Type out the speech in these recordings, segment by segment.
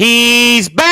He's back!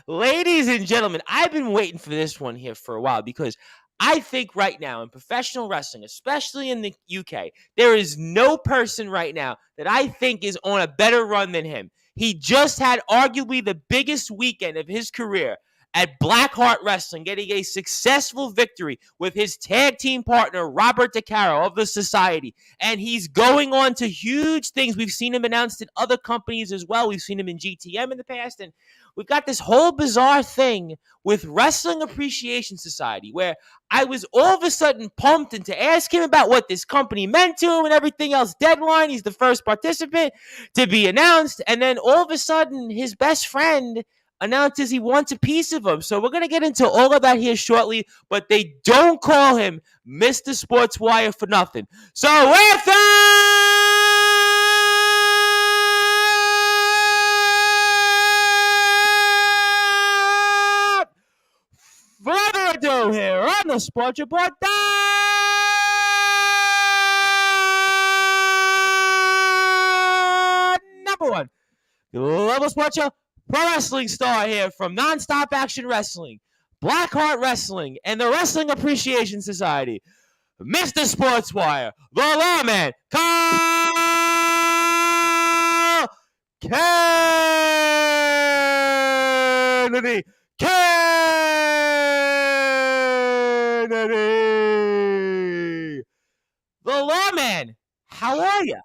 Ladies and gentlemen, I've been waiting for this one here for a while because I think right now in professional wrestling, especially in the UK, there is no person right now that I think is on a better run than him. He just had arguably the biggest weekend of his career at Blackheart Wrestling, getting a successful victory with his tag team partner, Robert DeCaro of the Society. And he's going on to huge things. We've seen him announced in other companies as well. We've seen him in GTM in the past. And we've got this whole bizarre thing with Wrestling Appreciation Society where I was all of a sudden pumped and to ask him about what this company meant to him and everything else. Deadline, he's the first participant to be announced. And then all of a sudden, his best friend announces he wants a piece of him. So we're going to get into all of that here shortly, but they don't call him Mr. Sportzwire for nothing. So without further ado here on the Sports Report, number one global sports show, pro wrestling star here from Nonstop Action Wrestling, Blackheart Wrestling, and the Wrestling Appreciation Society, Mr. Sportzwire, the Lawman, Carl Kennedy. The Lawman, how are you?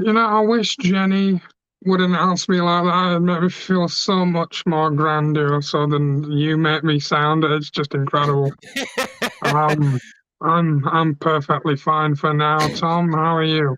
I wish Jenny would announce me like that. It made me feel so much more grandiose than you make me sound. It's just incredible. I'm perfectly fine for now. Tom, how are you?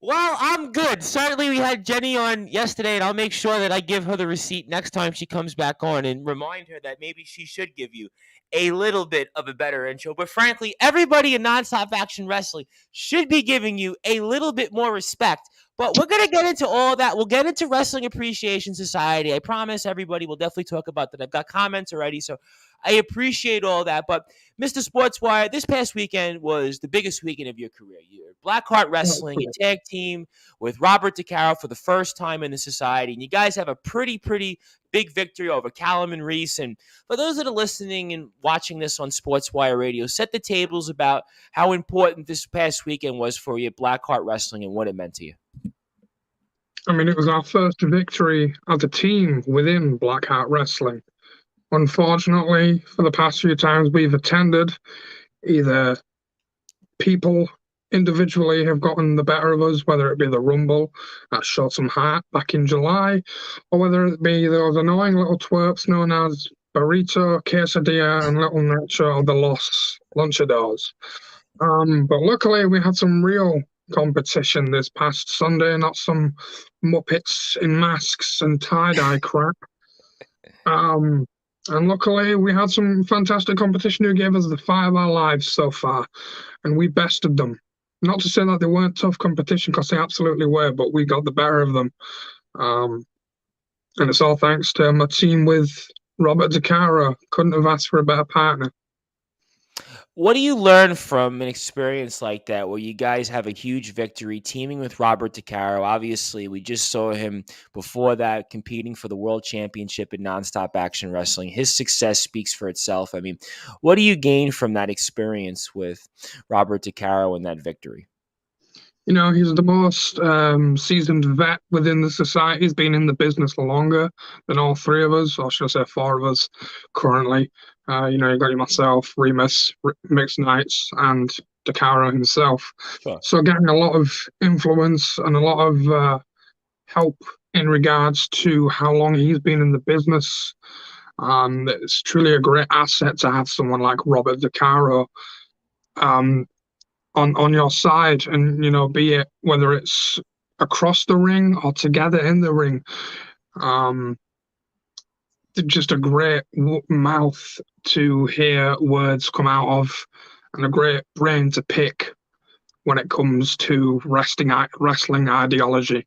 Well, I'm good. Certainly, we had Jenny on yesterday, and I'll make sure that I give her the receipt next time she comes back on and remind her that maybe she should give you a little bit of a better intro. But frankly, everybody in Nonstop Action Wrestling should be giving you a little bit more respect. But we're going to get into all that. We'll get into Wrestling Appreciation Society. I promise everybody we'll definitely talk about that. I've got comments already, so I appreciate all that. But Mr. Sportswire, this past weekend was the biggest weekend of your career. You're Blackheart Wrestling, a tag team with Robert DeCaro for the first time in the Society. And you guys have a pretty big victory over Callum and Reese. And for those that are listening and watching this on Sportswire Radio, set the tables about how important this past weekend was for you at Blackheart Wrestling and what it meant to you. I mean, it was our first victory as a team within Blackheart Wrestling. Unfortunately, for the past few times we've attended, either people individually have gotten the better of us, whether it be the Rumble at Shortham Heart back in July, or whether it be those annoying little twerps known as Burrito, Quesadilla, and Little Nacho, the Los Lunchadors. But luckily, we had some real competition this past Sunday, not some Muppets in masks and tie-dye crap. And luckily, we had some fantastic competition who gave us the fight of our lives so far, and we bested them. Not to say that they weren't tough competition, because they absolutely were, but we got the better of them. And it's all thanks to my team with Robert DeCaro. Couldn't have asked for a better partner. What do you learn from an experience like that where you guys have a huge victory teaming with Robert DeCaro? Obviously, we just saw him before that competing for the World Championship in Nonstop Action Wrestling. His success speaks for itself. I mean, what do you gain from that experience with Robert DeCaro and that victory? He's the most seasoned vet within the Society. He's been in the business longer than all three of us, or should I say 4 of us currently. You got myself, Remus, Mixed Knights, and DeCaro himself. Sure. So getting a lot of influence and a lot of help in regards to how long he's been in the business. It's truly a great asset to have someone like Robert DeCaro on your side, and be it whether it's across the ring or together in the ring. Just a great mouth to hear words come out of, and a great brain to pick when it comes to wrestling ideology.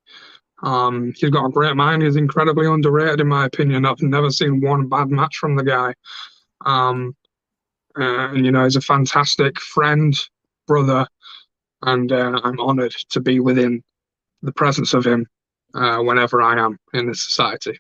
He's got a great mind. He's incredibly underrated, in my opinion. I've never seen one bad match from the guy. He's a fantastic friend, brother, and I'm honoured to be within the presence of him whenever I am in this society.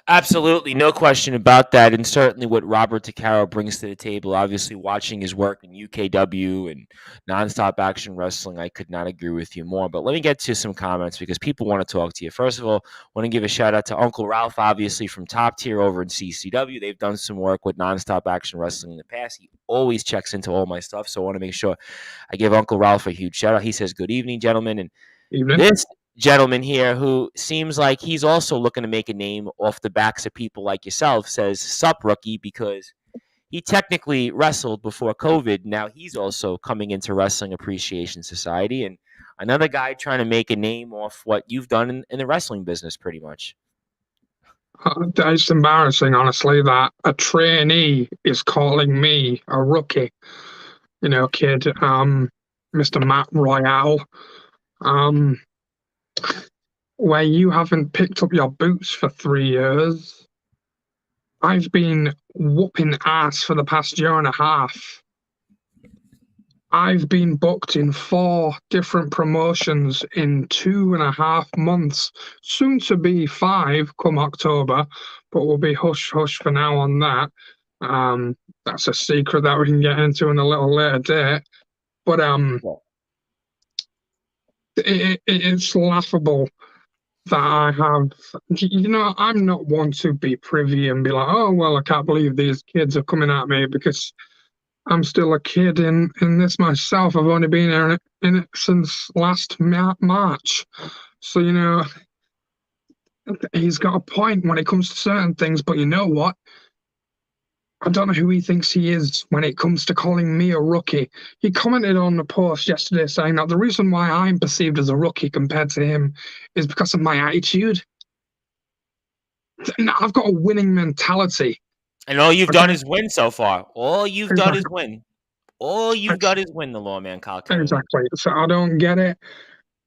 Absolutely, no question about that, and certainly what Robert Takaro brings to the table. Obviously, watching his work in UKW and Nonstop Action Wrestling, I could not agree with you more. But let me get to some comments because people want to talk to you. First of all, I want to give a shout out to Uncle Ralph, obviously from Top Tier over in CCW. They've done some work with Nonstop Action Wrestling in the past. He always checks into all my stuff, so I want to make sure I give Uncle Ralph a huge shout out. He says, "Good evening, gentlemen," and Evening. this gentleman here who seems like he's also looking to make a name off the backs of people like yourself says, "Sup, rookie," because he technically wrestled before COVID. Now he's also coming into Wrestling Appreciation Society, and another guy trying to make a name off what you've done in the wrestling business, pretty much. It's embarrassing, honestly, that a trainee is calling me a rookie. You know, kid, Mr. Matt Royale, um, where you haven't picked up your boots for 3 years. I've been whooping ass for the past year and a half. I've been booked in 4 different promotions in 2.5 months, soon to be 5 come October, but we'll be hush hush for now on that. That's a secret that we can get into in a little later date. But it's laughable that I have, I'm not one to be privy and be like, oh well, I can't believe these kids are coming at me because I'm still a kid in this myself. I've only been in it since last March. So, he's got a point when it comes to certain things, but you know what? I don't know who he thinks he is when it comes to calling me a rookie. He commented on the post yesterday saying that the reason why I'm perceived as a rookie compared to him is because of my attitude. I've got a winning mentality. And all you've done is win so far. All you've done is Exactly. win. All you've got is win, the Lawman Kyle Kennedy. Exactly. So I don't get it.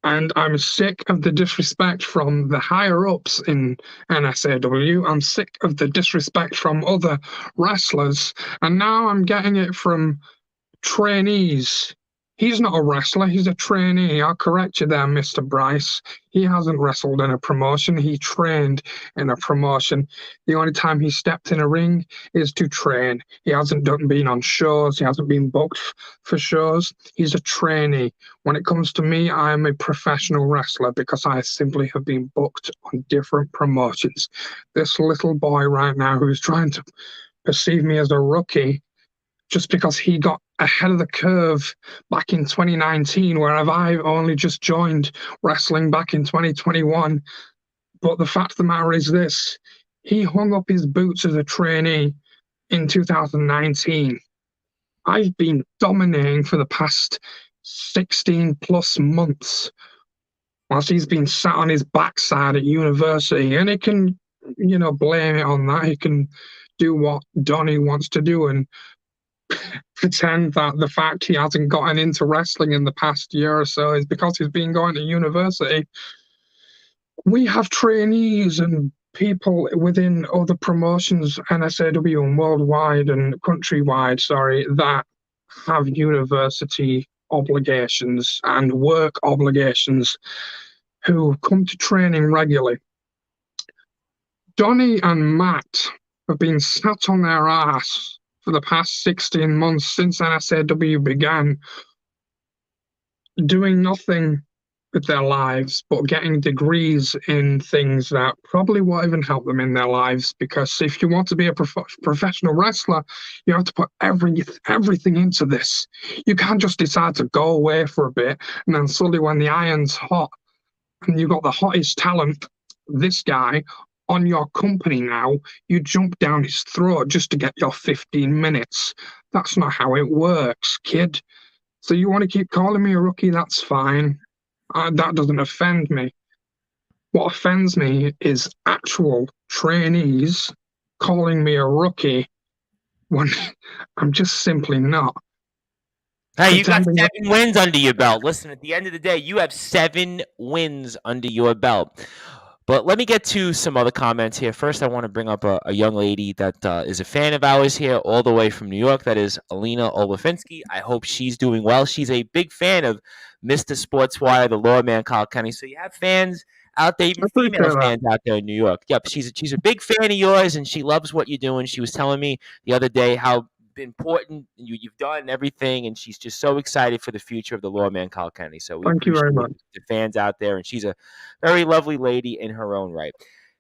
And I'm sick of the disrespect from the higher ups in NSAW. I'm sick of the disrespect from other wrestlers. And now I'm getting it from trainees. He's not a wrestler, he's a trainee. I'll correct you there, Mr. Bryce. He hasn't wrestled in a promotion, he trained in a promotion. The only time he stepped in a ring is to train. He hasn't been on shows, he hasn't been booked for shows. He's a trainee. When it comes to me, I'm a professional wrestler because I simply have been booked on different promotions. This little boy right now who's trying to perceive me as a rookie just because he got ahead of the curve back in 2019, whereas I've only just joined wrestling back in 2021. But the fact of the matter is this, he hung up his boots as a trainee in 2019. I've been dominating for the past 16 plus months whilst he's been sat on his backside at university, and he can, blame it on that. He can do what Donnie wants to do and pretend that the fact he hasn't gotten into wrestling in the past year or so is because he's been going to university. We have trainees and people within other promotions, NSAW and worldwide and countrywide, that have university obligations and work obligations who come to training regularly. Donnie and Matt have been sat on their ass for the past 16 months since NSAW began, doing nothing with their lives but getting degrees in things that probably won't even help them in their lives, because if you want to be a professional wrestler, you have to put everything into this. You can't just decide to go away for a bit and then suddenly when the iron's hot and you've got the hottest talent, this guy, on your company now, you jump down his throat just to get your 15 minutes. That's not how it works, kid. So you want to keep calling me a rookie, that's fine. That doesn't offend me. What offends me is actual trainees calling me a rookie when I'm just simply not. Hey, you got 7 wins under your belt. Listen, at the end of the day, you have 7 wins under your belt. But let me get to some other comments here. First, I want to bring up a young lady that is a fan of ours here, all the way from New York. That is Alina Olafinski. I hope she's doing well. She's a big fan of Mr. Sportswire, the Lawman, Kyle Kenny. So you have fans out there, even I appreciate female that. fans out there in New York. Yep, she's a big fan of yours, and she loves what you're doing. She was telling me the other day how important you've done everything, and she's just so excited for the future of the Lawman, Kyle Kenny. So we Thank you very appreciate much. the fans out there, and she's a very lovely lady in her own right.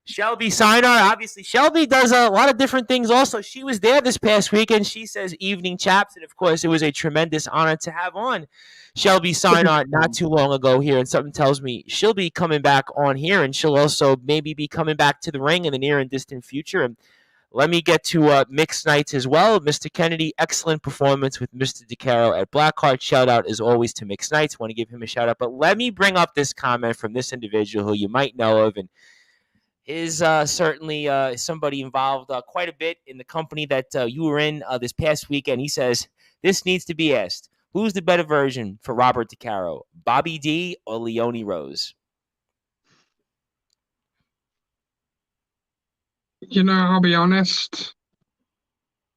Shelby Sinar, obviously, Shelby does a lot of different things also. She was there this past weekend. She says evening chaps, and of course, it was a tremendous honor to have on Shelby Sinar not too long ago here. And something tells me she'll be coming back on here, and she'll also maybe be coming back to the ring in the near and distant future. And let me get to mixed nights as well. Mr. Kennedy, excellent performance with Mr. DeCaro at Blackheart. Shout out as always to mixed nights. Want to give him a shout out. But let me bring up this comment from this individual who you might know of and is certainly somebody involved quite a bit in the company that you were in this past weekend. He says, this needs to be asked. Who's the better version for Robert DeCaro, Bobby D or Leone Rose? I'll be honest.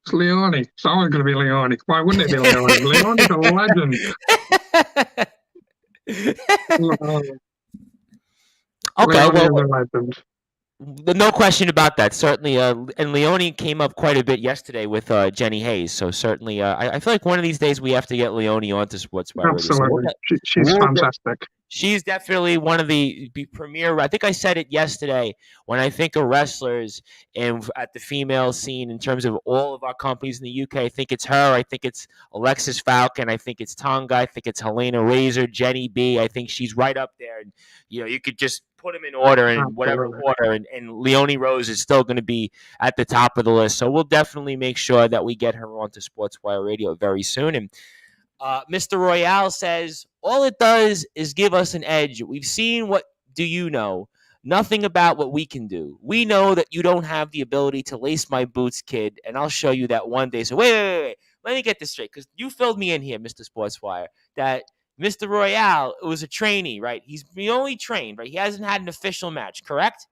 It's Leone. It's always going to be Leone. Why wouldn't it be Leone? Leone's a legend. Okay, Leone well, is a legend. no question about that. Certainly, and Leone came up quite a bit yesterday with Jenny Hayes. So certainly, I feel like one of these days we have to get Leone onto Sportswire. Absolutely. She's fantastic. She's definitely one of the premier. I think I said it yesterday. When I think of wrestlers and at the female scene, in terms of all of our companies in the UK, I think it's her. I think it's Alexis Falcon. I think it's Tonga. I think it's Helena Razor, Jenny B. I think she's right up there. And you could just put them in order and whatever order. And Leone Rose is still going to be at the top of the list. So we'll definitely make sure that we get her onto Sportswire Radio very soon. And Mr. Royale says, all it does is give us an edge. We've seen what do you know? Nothing about what we can do. We know that you don't have the ability to lace my boots, kid, and I'll show you that one day. So wait. Let me get this straight, because you filled me in here, Mr. Sportswire, that Mr. Royale was a trainee, right? He's only trained, right? He hasn't had an official match, correct?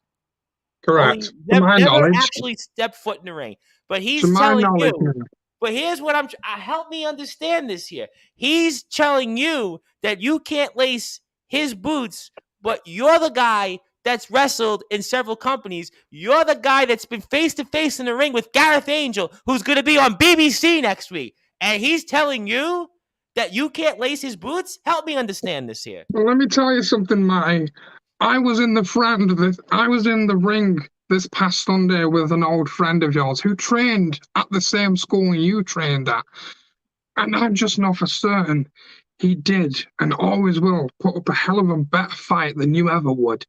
Correct. Never actually stepped foot in the ring. But he's telling you. But here's what help me understand this here. He's telling you that you can't lace his boots, but you're the guy that's wrestled in several companies. You're the guy that's been face to face in the ring with Gareth Angel, who's going to be on BBC next week. And he's telling you that you can't lace his boots? Help me understand this here. Well, let me tell you something, Matty. I was in the ring this past Sunday with an old friend of yours who trained at the same school you trained at. And I'm just not for certain he did and always will put up a hell of a better fight than you ever would.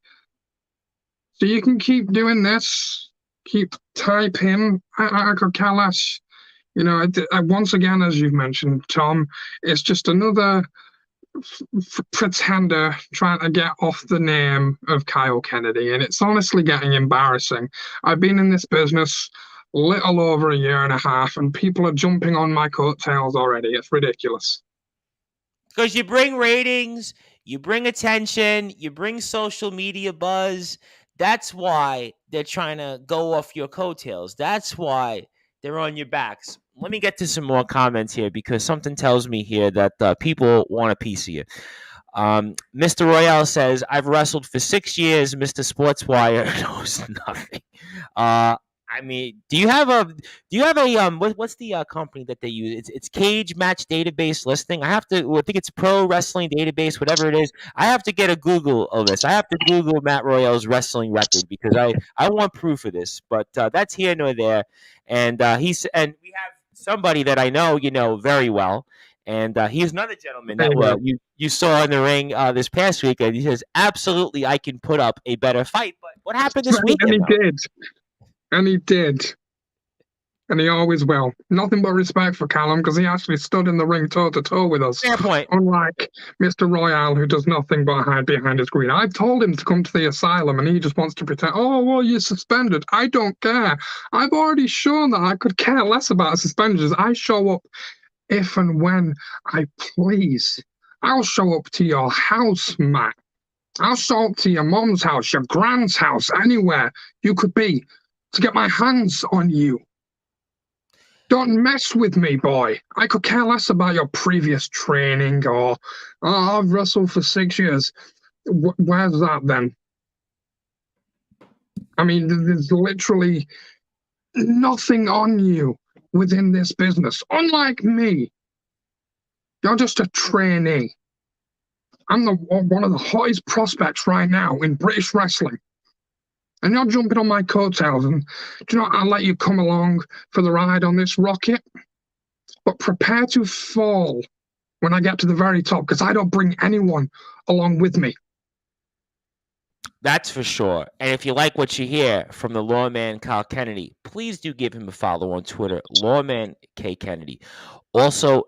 So you can keep doing this, keep typing. I could care less. Once again, as you've mentioned, Tom, it's just another pretender trying to get off the name of Kyle Kennedy, and it's honestly getting embarrassing. I've been in this business little over a year and a half, and people are jumping on my coattails already. It's ridiculous. Because you bring ratings, you bring attention, you bring social media buzz. That's why they're trying to go off your coattails. That's why they're on your backs. Let me get to some more comments here, because something tells me here that people want a piece of you. Mr. Royale says, I've wrestled for 6 years. Mr. Sportswire knows nothing. I mean, do you have a what's the company that they use? It's Cage Match Database listing. I think it's Pro Wrestling Database, whatever it is. I have to get a Google of this. I have to Google Matt Royale's wrestling record, because I want proof of this. But that's here nor there. And we have somebody that I know, very well. And he's another gentleman that you saw in the ring this past weekend. He says, absolutely, I can put up a better fight. But what happened this weekend? And he did. And he did. And he always will. Nothing but respect for Callum, because he actually stood in the ring toe-to-toe with us. Fair point. Unlike Mr. Royale, who does nothing but hide behind his screen. I've told him to come to the asylum, and he just wants to pretend, oh, well, you're suspended. I don't care. I've already shown that I could care less about suspensions. I show up if and when I please. I'll show up to your house, Matt. I'll show up to your mom's house, your grand's house, anywhere you could be to get my hands on you. Don't mess with me, boy. I could care less about your previous training or, oh, I've wrestled for 6 years. Where's that then? I mean, there's literally nothing on you within this business. Unlike me, you're just a trainee. I'm one of the hottest prospects right now in British wrestling. And you're jumping on my coattails, and do you know, I'll let you come along for the ride on this rocket. But prepare to fall when I get to the very top, because I don't bring anyone along with me. That's for sure. And if you like what you hear from the Lawman Kyle Kennedy, please do give him a follow on Twitter, Lawman K Kennedy. Also,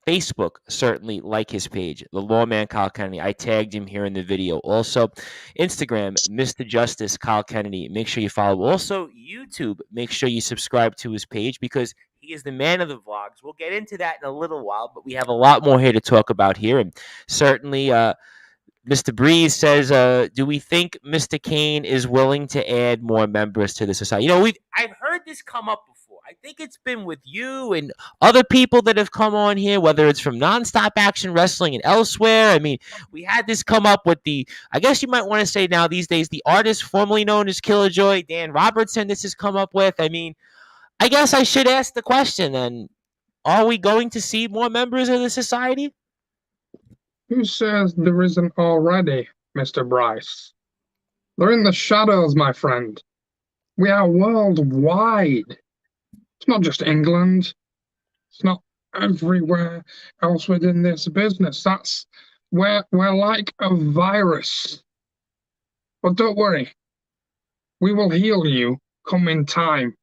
Facebook, certainly like his page, the Lawman Kyle Kennedy. I tagged him here in the video. Also, Instagram, Mr. Justice Kyle Kennedy. Make sure you follow. Also, YouTube, make sure you subscribe to his page because he is the man of the vlogs. We'll get into that in a little while, but we have a lot more here to talk about here. And certainly, Mr. Breeze says, "Do we think Mr. Kane is willing to add more members to the society?" I've heard this come up before. I think it's been with you and other people that have come on here, whether it's from Nonstop Action Wrestling and elsewhere. I mean, we had this come up with I guess you might want to say now these days, the artist formerly known as Killer Joy, Dan Robertson. This has come up with. I mean, I guess I should ask the question then: are we going to see more members of the society? Who says there isn't already, Mr. Bryce? They're in the shadows, my friend. We are worldwide. It's not just England. It's not everywhere else within this business. We're like a virus. But don't worry. We will heal you come in time.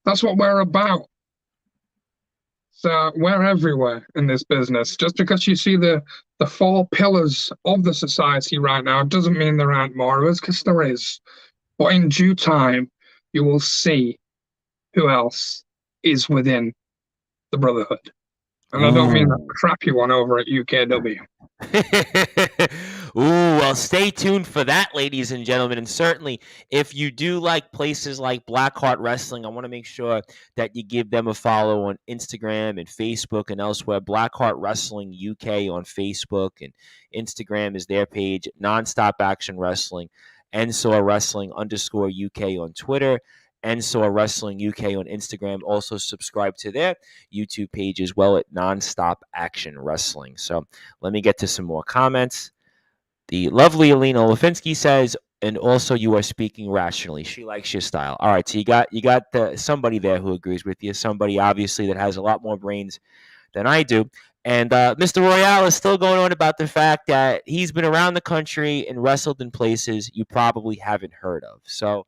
That's what we're about. So we're everywhere in this business. Just because you see the four pillars of the society right now doesn't mean there aren't more of us, because there is. But in due time, you will see who else is within the Brotherhood. And I don't mean that crappy one over at UKW. Ooh, well, stay tuned for that, ladies and gentlemen. And certainly, if you do like places like Blackheart Wrestling, I want to make sure that you give them a follow on Instagram and Facebook and elsewhere. Blackheart Wrestling UK on Facebook and Instagram is their page. Nonstop Action Wrestling, NSOA Wrestling _UK on Twitter. NSOA Wrestling UK on Instagram. Also subscribe to their YouTube page as well at Nonstop Action Wrestling. So let me get to some more comments. The lovely Alina Lefinsky says, and also you are speaking rationally. She likes your style. All right, so you got somebody there who agrees with you. Somebody obviously that has a lot more brains than I do. And Mr. Royale is still going on about the fact that he's been around the country and wrestled in places you probably haven't heard of. So,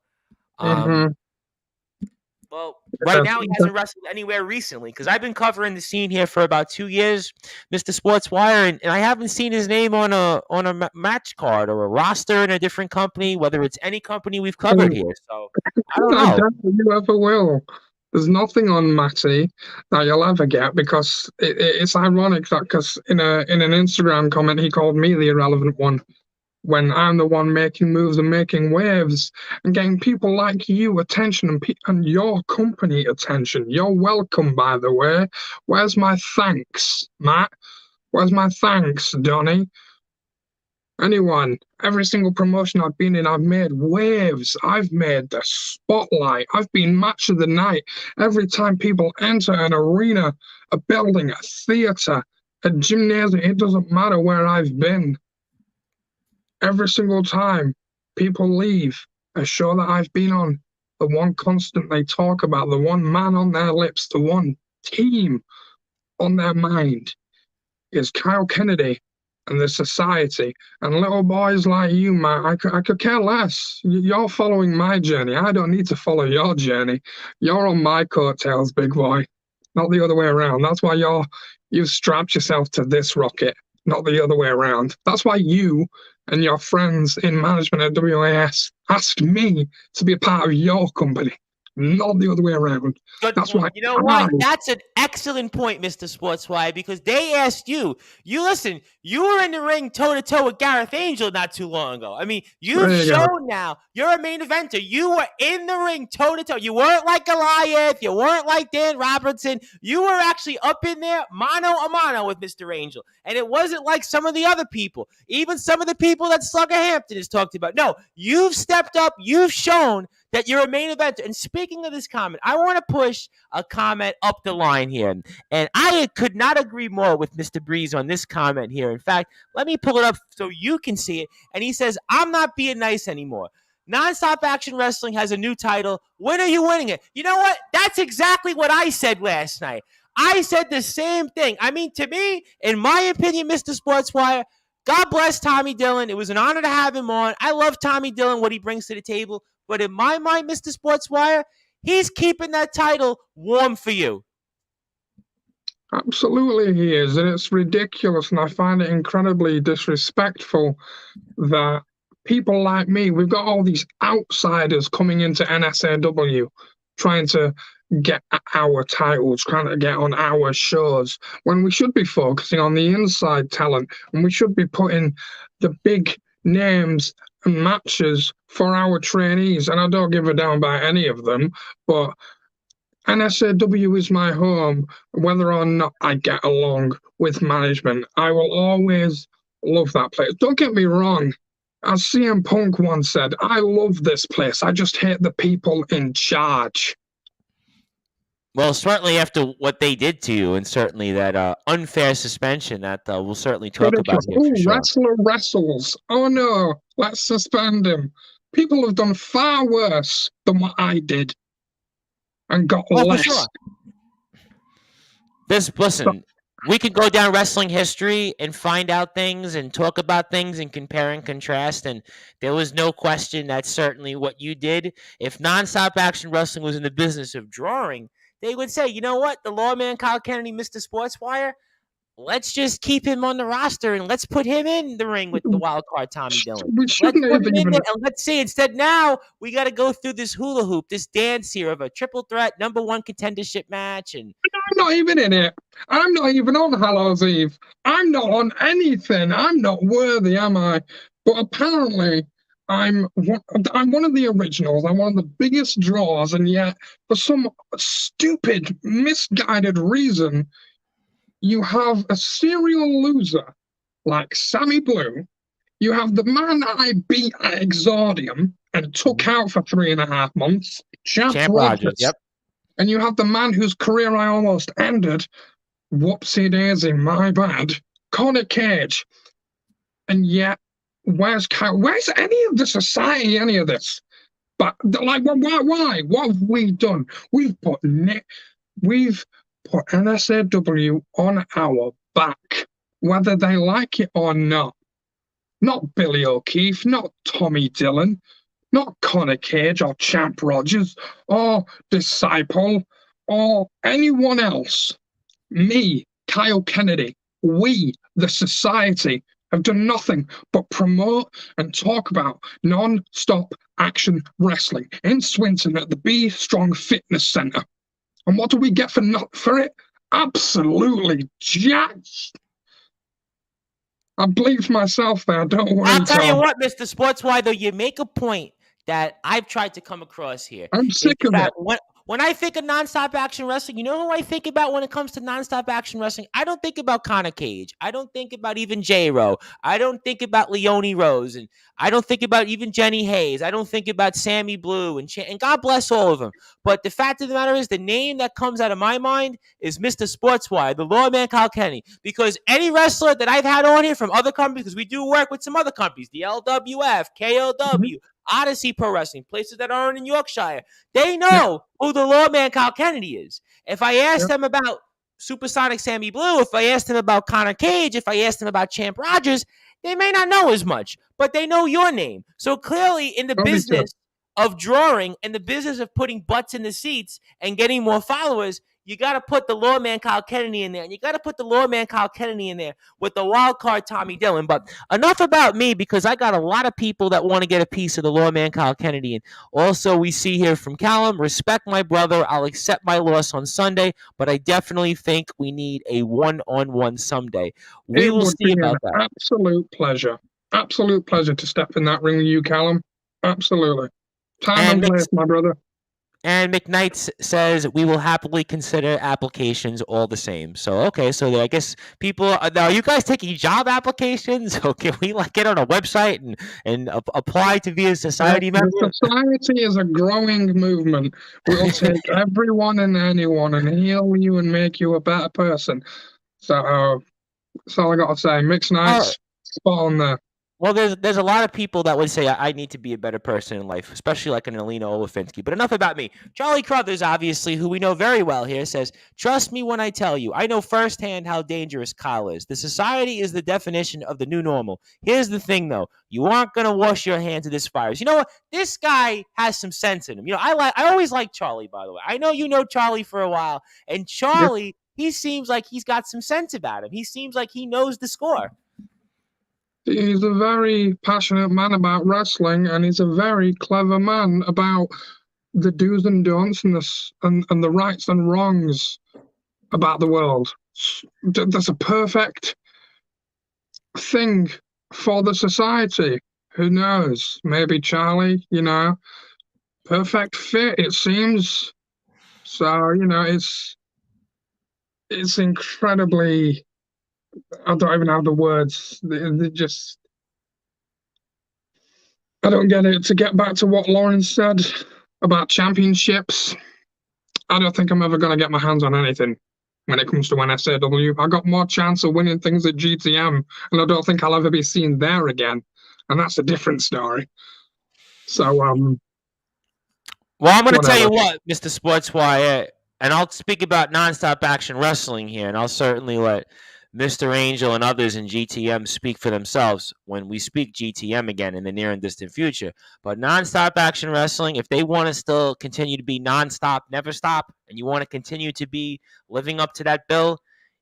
well, right now he hasn't wrestled anywhere recently because I've been covering the scene here for about 2 years, Mr. Sportzwire, and I haven't seen his name on a match card or a roster in a different company, whether it's any company we've covered here. So I don't know. I doubt you ever will. There's nothing on Matty that you'll ever get, because it's ironic that because in an Instagram comment he called me the irrelevant one, when I'm the one making moves and making waves and getting people like you attention and your company attention. You're welcome, by the way. Where's my thanks, Matt? Where's my thanks, Donnie? Anyone, every single promotion I've been in, I've made waves. I've made the spotlight. I've been match of the night. Every time people enter an arena, a building, a theater, a gymnasium, it doesn't matter where I've been. Every single time people leave a show that I've been on, the one constant they talk about, the one man on their lips, the one team on their mind is Kyle Kennedy and the society. And little boys like you, Matt, I could care less. You're following my journey. I don't need to follow your journey. You're on my coattails, big boy, not the other way around. That's why you've strapped yourself to this rocket, not the other way around. That's why you and your friends in management at WAS asked me to be a part of your company, not the other way around. Good That's why point. You know I what? That's an excellent point, Mr. Sportswire, because they asked you. You listen, you were in the ring toe-to-toe with Gareth Angel not too long ago. I mean, you've there you go. shown now you're a main eventer. You were in the ring toe-to-toe. You weren't like Goliath. You weren't like Dan Robertson. You were actually up in there mano a mano with Mr. Angel. And it wasn't like some of the other people, even some of the people that Slugger Hampton has talked about. No, you've stepped up. You've shown that you're a main eventer. And speaking of this comment, I want to push a comment up the line here. And I could not agree more with Mr. Breeze on this comment here. In fact, let me pull it up so you can see it. And he says, I'm not being nice anymore. Nonstop Action Wrestling has a new title. When are you winning it? You know what? That's exactly what I said last night. I said the same thing. I mean, to me, in my opinion, Mr. Sportswire, God bless Tommy Dillon. It was an honor to have him on. I love Tommy Dillon, what he brings to the table. But in my mind, Mr. Sportswire, he's keeping that title warm for you. Absolutely he is, and it's ridiculous, and I find it incredibly disrespectful that people like me, we've got all these outsiders coming into NSAW trying to get our titles, trying to get on our shows, when we should be focusing on the inside talent, and we should be putting the big names and matches for our trainees. And I don't give a damn about any of them, but NSAW is my home, whether or not I get along with management. I will always love that place. Don't get me wrong. As CM Punk once said, I love this place. I just hate the people in charge. Well, certainly after what they did to you, and certainly that unfair suspension that we'll certainly talk about here for sure. Wrestler wrestles. Oh no, let's suspend him. People have done far worse than what I did and got less. For sure. Listen, we could go down wrestling history and find out things and talk about things and compare and contrast. And there was no question that certainly what you did, if Nonstop Action Wrestling was in the business of drawing, they would say, you know what, the Lawman, Kyle Kennedy, Mr. Sportswire, let's just keep him on the roster and let's put him in the ring with the wild card Tommy Dillon. Let's put him in there and let's see. Instead, now we got to go through this hula hoop, this dance here of a triple threat #1 contendership match. And I'm not even in it. I'm not even on Hallows Eve. I'm not on anything. I'm not worthy, am I? But apparently, I'm one of the originals. I'm one of the biggest draws, and yet, for some stupid, misguided reason, you have a serial loser like Sammy Blue. You have the man I beat at Exordium and took out for 3.5 months, Champ Rogers. Yep. And you have the man whose career I almost ended, whoopsie daisy, my bad, Conor Cage. And yet, where's any of the society, any of this? But like, why? What have we done? We've put NSAW on our back, whether they like it or not. Not Billy O'Keefe, not Tommy Dillon, not Conor Cage or Champ Rogers or Disciple or anyone else. Me, Kyle Kennedy, we, the society, have done nothing but promote and talk about non-stop action wrestling in Swinton at the Be Strong Fitness Centre. And what do we get for it? Absolutely jacked. I bleeped myself there, don't worry. I'll tell you what, Mr. Sportswire, though, you make a point that I've tried to come across here. I'm sick of it. When I think of Nonstop Action Wrestling, you know who I think about when it comes to Nonstop Action Wrestling? I don't think about Conor Cage. I don't think about even J-Ro. I don't think about Leonie Rose. And I don't think about even Jenny Hayes. I don't think about Sammy Blue. And God bless all of them. But the fact of the matter is, the name that comes out of my mind is Mr. Sportswire, the Lawman Kyle Kennedy. Because any wrestler that I've had on here from other companies, because we do work with some other companies, the LWF, KLW, Odyssey Pro Wrestling, places that aren't in Yorkshire, they know who the Lawman Kyle Kennedy is. If I ask them about Supersonic Sammy Blue, if I ask them about Conor Cage, if I ask them about Champ Rogers, they may not know as much, but they know your name. So clearly in the business of drawing and the business of putting butts in the seats and getting more followers, you got to put the Lawman Kyle Kennedy in there, and you got to put the Lawman Kyle Kennedy in there with the wild card Tommy Dillon. But enough about me, because I got a lot of people that want to get a piece of the Lawman Kyle Kennedy. And also, we see here from Callum, respect my brother. I'll accept my loss on Sunday, but I definitely think we need a one-on-one someday. We It will would see be an about that. absolute pleasure to step in that ring with you, Callum. Absolutely. Time and And place, my brother. And McKnight says we will happily consider applications all the same. So okay, so I guess people are you guys taking job applications? Or can we like get on a website and apply to be a society member? The society is a growing movement. We'll take everyone and anyone and heal you and make you a better person. So that's all I got to say. Mixed Nights, spot on there. Well, there's a lot of people that would say I need to be a better person in life, especially like an Alina Olafinski. But enough about me. Charlie Crothers, obviously, who we know very well here, says, "Trust me when I tell you, I know firsthand how dangerous Kyle is. The society is the definition of the new normal. Here's the thing, though. You aren't gonna wash your hands of this virus. You know what? This guy has some sense in him. You know, I always like Charlie, by the way. I know you know Charlie for a while, and Charlie, he seems like he's got some sense about him. He seems like he knows the score." He's a very passionate man about wrestling, and he's a very clever man about the do's and don'ts and the rights and wrongs about the world. That's a perfect thing for the society. Who knows? Maybe Charlie, perfect fit, it seems. So, it's incredibly, I don't even have the words. They just, I don't get it. To get back to what Lauren said about championships, I don't think I'm ever going to get my hands on anything when it comes to NSAW. I got more chance of winning things at GTM, and I don't think I'll ever be seen there again. And that's a different story. So, well, I'm going to tell you what, Mr. Sportswire, and I'll speak about Nonstop Action Wrestling here, and I'll certainly let Mr. Angel and others in GTM speak for themselves when we speak GTM again in the near and distant future. But Nonstop Action Wrestling, if they want to still continue to be nonstop, never stop, and you want to continue to be living up to that bill,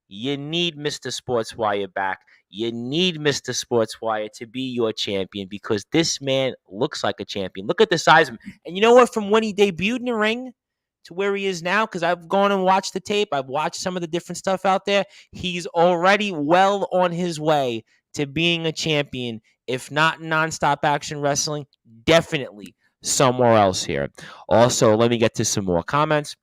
you need Mr. Sportswire back. You need Mr. Sportswire to be your champion, because this man looks like a champion. Look at the size of him. And you know what? From when he debuted in the ring to where he is now, because I've gone and watched the tape, I've watched some of the different stuff out there, he's already well on his way to being a champion. If not in Nonstop Action Wrestling, definitely somewhere else here. Also, let me get to some more comments.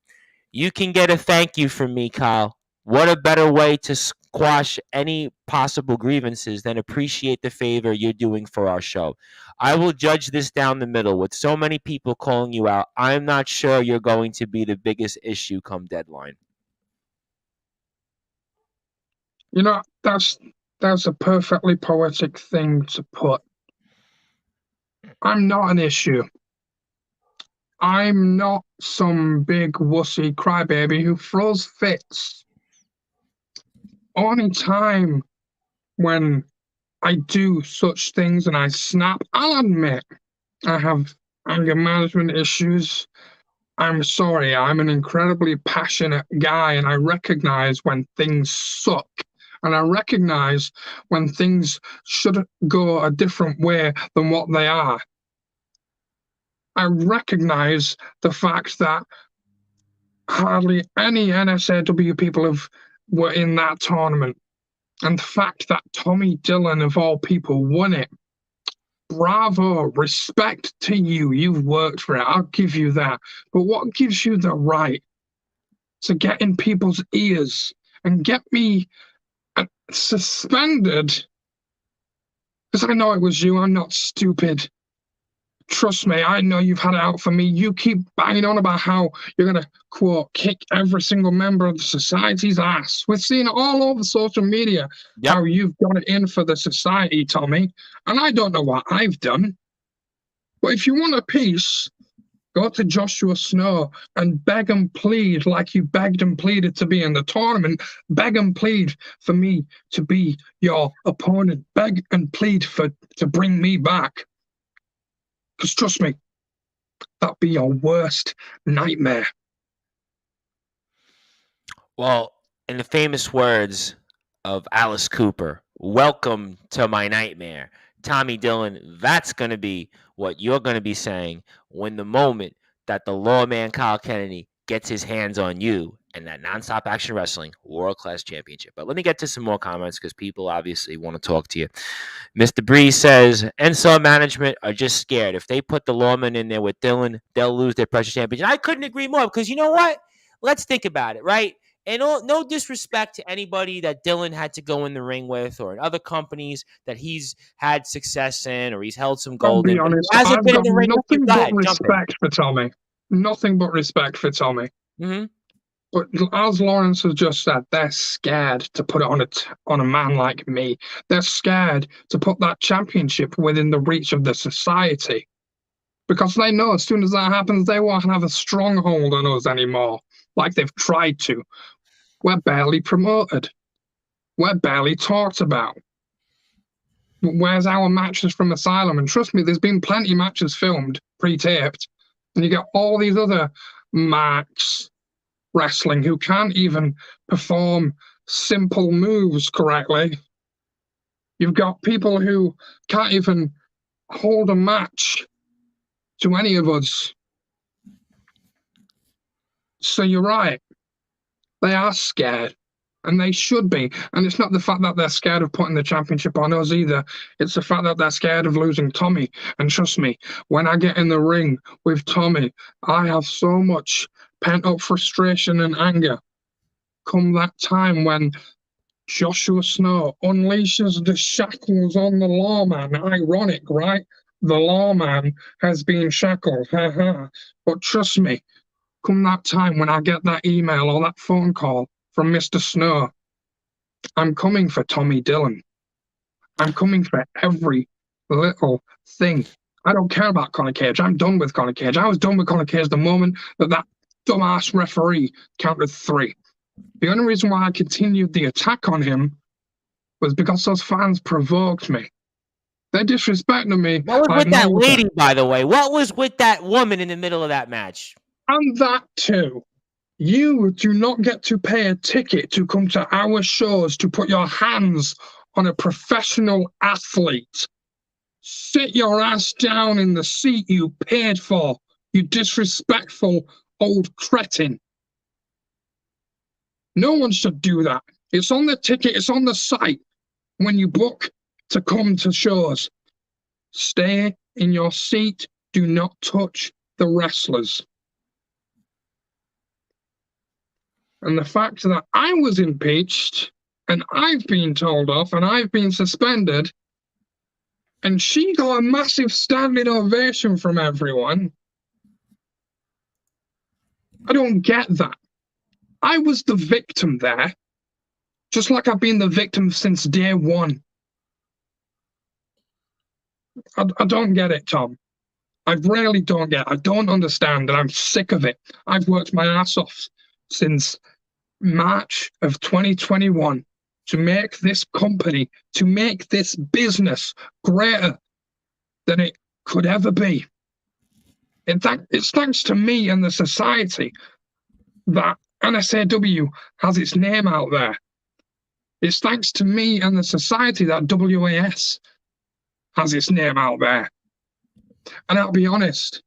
You can get a thank you from me, Kyle. What a better way to squash any possible grievances than appreciate the favor you're doing for our show. I will judge this down the middle. With so many people calling you out, I'm not sure you're going to be the biggest issue come deadline. That's a perfectly poetic thing to put. I'm not an issue. I'm not some big wussy crybaby who throws fits. Only time when I do such things and I snap, I'll admit I have anger management issues. I'm sorry, I'm an incredibly passionate guy, and I recognize when things suck. And I recognize when things should go a different way than what they are. I recognize the fact that hardly any NSAW people were in that tournament. And the fact that Tommy Dillon, of all people, won it. Bravo, respect to you. You've worked for it. I'll give you that. But what gives you the right to get in people's ears and get me suspended? Because I know it was you. I'm not stupid. Trust me, I know you've had it out for me. You keep banging on about how you're going to, quote, kick every single member of the society's ass. We've seen it all over social media, how you've got it in for the society, Tommy. And I don't know what I've done. But if you want a piece, go to Joshua Snow and beg and plead like you begged and pleaded to be in the tournament. Beg and plead for me to be your opponent. Beg and plead to bring me back. Because trust me, that'd be your worst nightmare. Well, in the famous words of Alice Cooper, welcome to my nightmare. Tommy Dillon, that's going to be what you're going to be saying when the moment that the lawman Kyle Kennedy gets his hands on you and that nonstop action wrestling world class championship. But let me get to some more comments because people obviously want to talk to you. Mr. Breeze says NSAW management are just scared. If they put the lawman in there with Dillon, they'll lose their precious championship. I couldn't agree more because you know what? Let's think about it, right? And no disrespect to anybody that Dillon had to go in the ring with or in other companies that he's had success in or he's held some I'll gold be in, but honest, he hasn't I've been in got the ring with you. nothing Go but ahead, jump in. respect for Tommy. Nothing but respect for Tommy. Mm-hmm. But as Lawrence has just said, they're scared to put it on a man like me. They're scared to put that championship within the reach of the society. Because they know as soon as that happens, they won't have a stronghold on us anymore, like they've tried to. We're barely promoted. We're barely talked about. Where's our matches from Asylum? And trust me, there's been plenty of matches filmed, pre-taped. And you get all these other marks wrestling who can't even perform simple moves correctly. You've got people who can't even hold a match to any of us. So you're right. They are scared. And they should be. And it's not the fact that they're scared of putting the championship on us either. It's the fact that they're scared of losing Tommy. And trust me, when I get in the ring with Tommy, I have so much pent-up frustration and anger. Come that time when Joshua Snow unleashes the shackles on the lawman. Ironic, right? The lawman has been shackled. But trust me, come that time when I get that email or that phone call from Mr. Snow, I'm coming for Tommy Dillon. I'm coming for every little thing. I don't care about Conor Cage. I'm done with Conor Cage. I was done with Conor Cage the moment that dumbass referee counted 3. The only reason why I continued the attack on him was because those fans provoked me. They disrespected me. What was Like with that Melissa. lady, by the way? What was with that woman in the middle of that match? And that too. You do not get to pay a ticket to come to our shows to put your hands on a professional athlete. Sit your ass down in the seat you paid for, you disrespectful old cretin. No one should do that. It's on the ticket, it's on the site when you book to come to shows. Stay in your seat. Do not touch the wrestlers. And the fact that I was impeached and I've been told off and I've been suspended and she got a massive standing ovation from everyone. I don't get that. I was the victim there, just like I've been the victim since day one. I don't get it, Tom. I really don't get it. I don't understand, and I'm sick of it. I've worked my ass off since March of 2021 to make this company, to make this business greater than it could ever be. It's thanks to me and the society that NSAW has its name out there. It's thanks to me and the society that WAS has its name out there. And I'll be honest,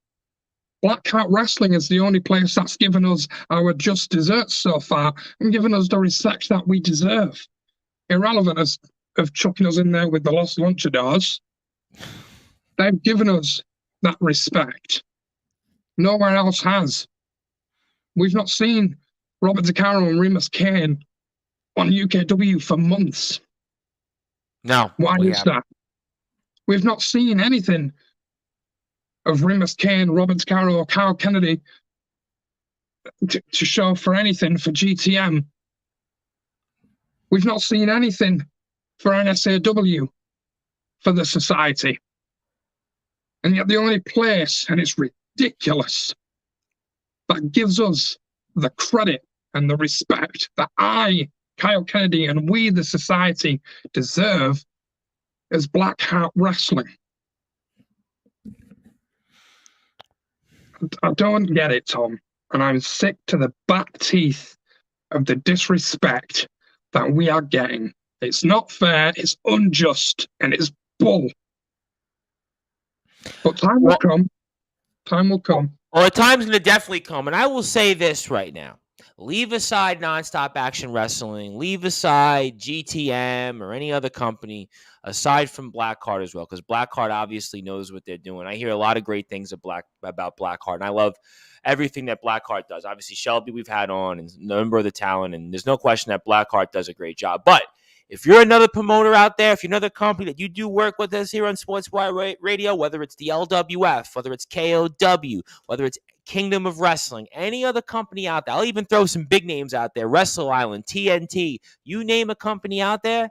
Black Cat Wrestling is the only place that's given us our just desserts so far and given us the respect that we deserve. Irrelevant of chucking us in there with the Lost Lunchadors. They've given us that respect. Nowhere else has. We've not seen Robert DeCaro and Remus Kane on UKW for months. No. Why is that? We've not seen anything of Remus Kane, Robert DeCaro, or Kyle Kennedy to show for anything for GTM. We've not seen anything for NSAW for the society. And yet the only place, and it's ridiculous, that gives us the credit and the respect that I, Kyle Kennedy, and we, the society, deserve is Black Hat Wrestling. I don't get it, Tom, and I'm sick to the back teeth of the disrespect that we are getting. It's not fair, it's unjust, and it's bull. But time will Well, come. Time will come. well, the time's going to definitely come. And I will say this right now. Leave aside Nonstop Action Wrestling. Leave aside GTM or any other company aside from Blackheart as well, because Blackheart obviously knows what they're doing. I hear a lot of great things about Blackheart, and I love everything that Blackheart does. Obviously, Shelby we've had on, and a number of the talent, and there's no question that Blackheart does a great job. But if you're another promoter out there, if you're another company that you do work with us here on Sportswire Radio, whether it's the LWF, whether it's KOW, whether it's Kingdom of Wrestling, any other company out there, I'll even throw some big names out there, Wrestle Island, TNT, you name a company out there,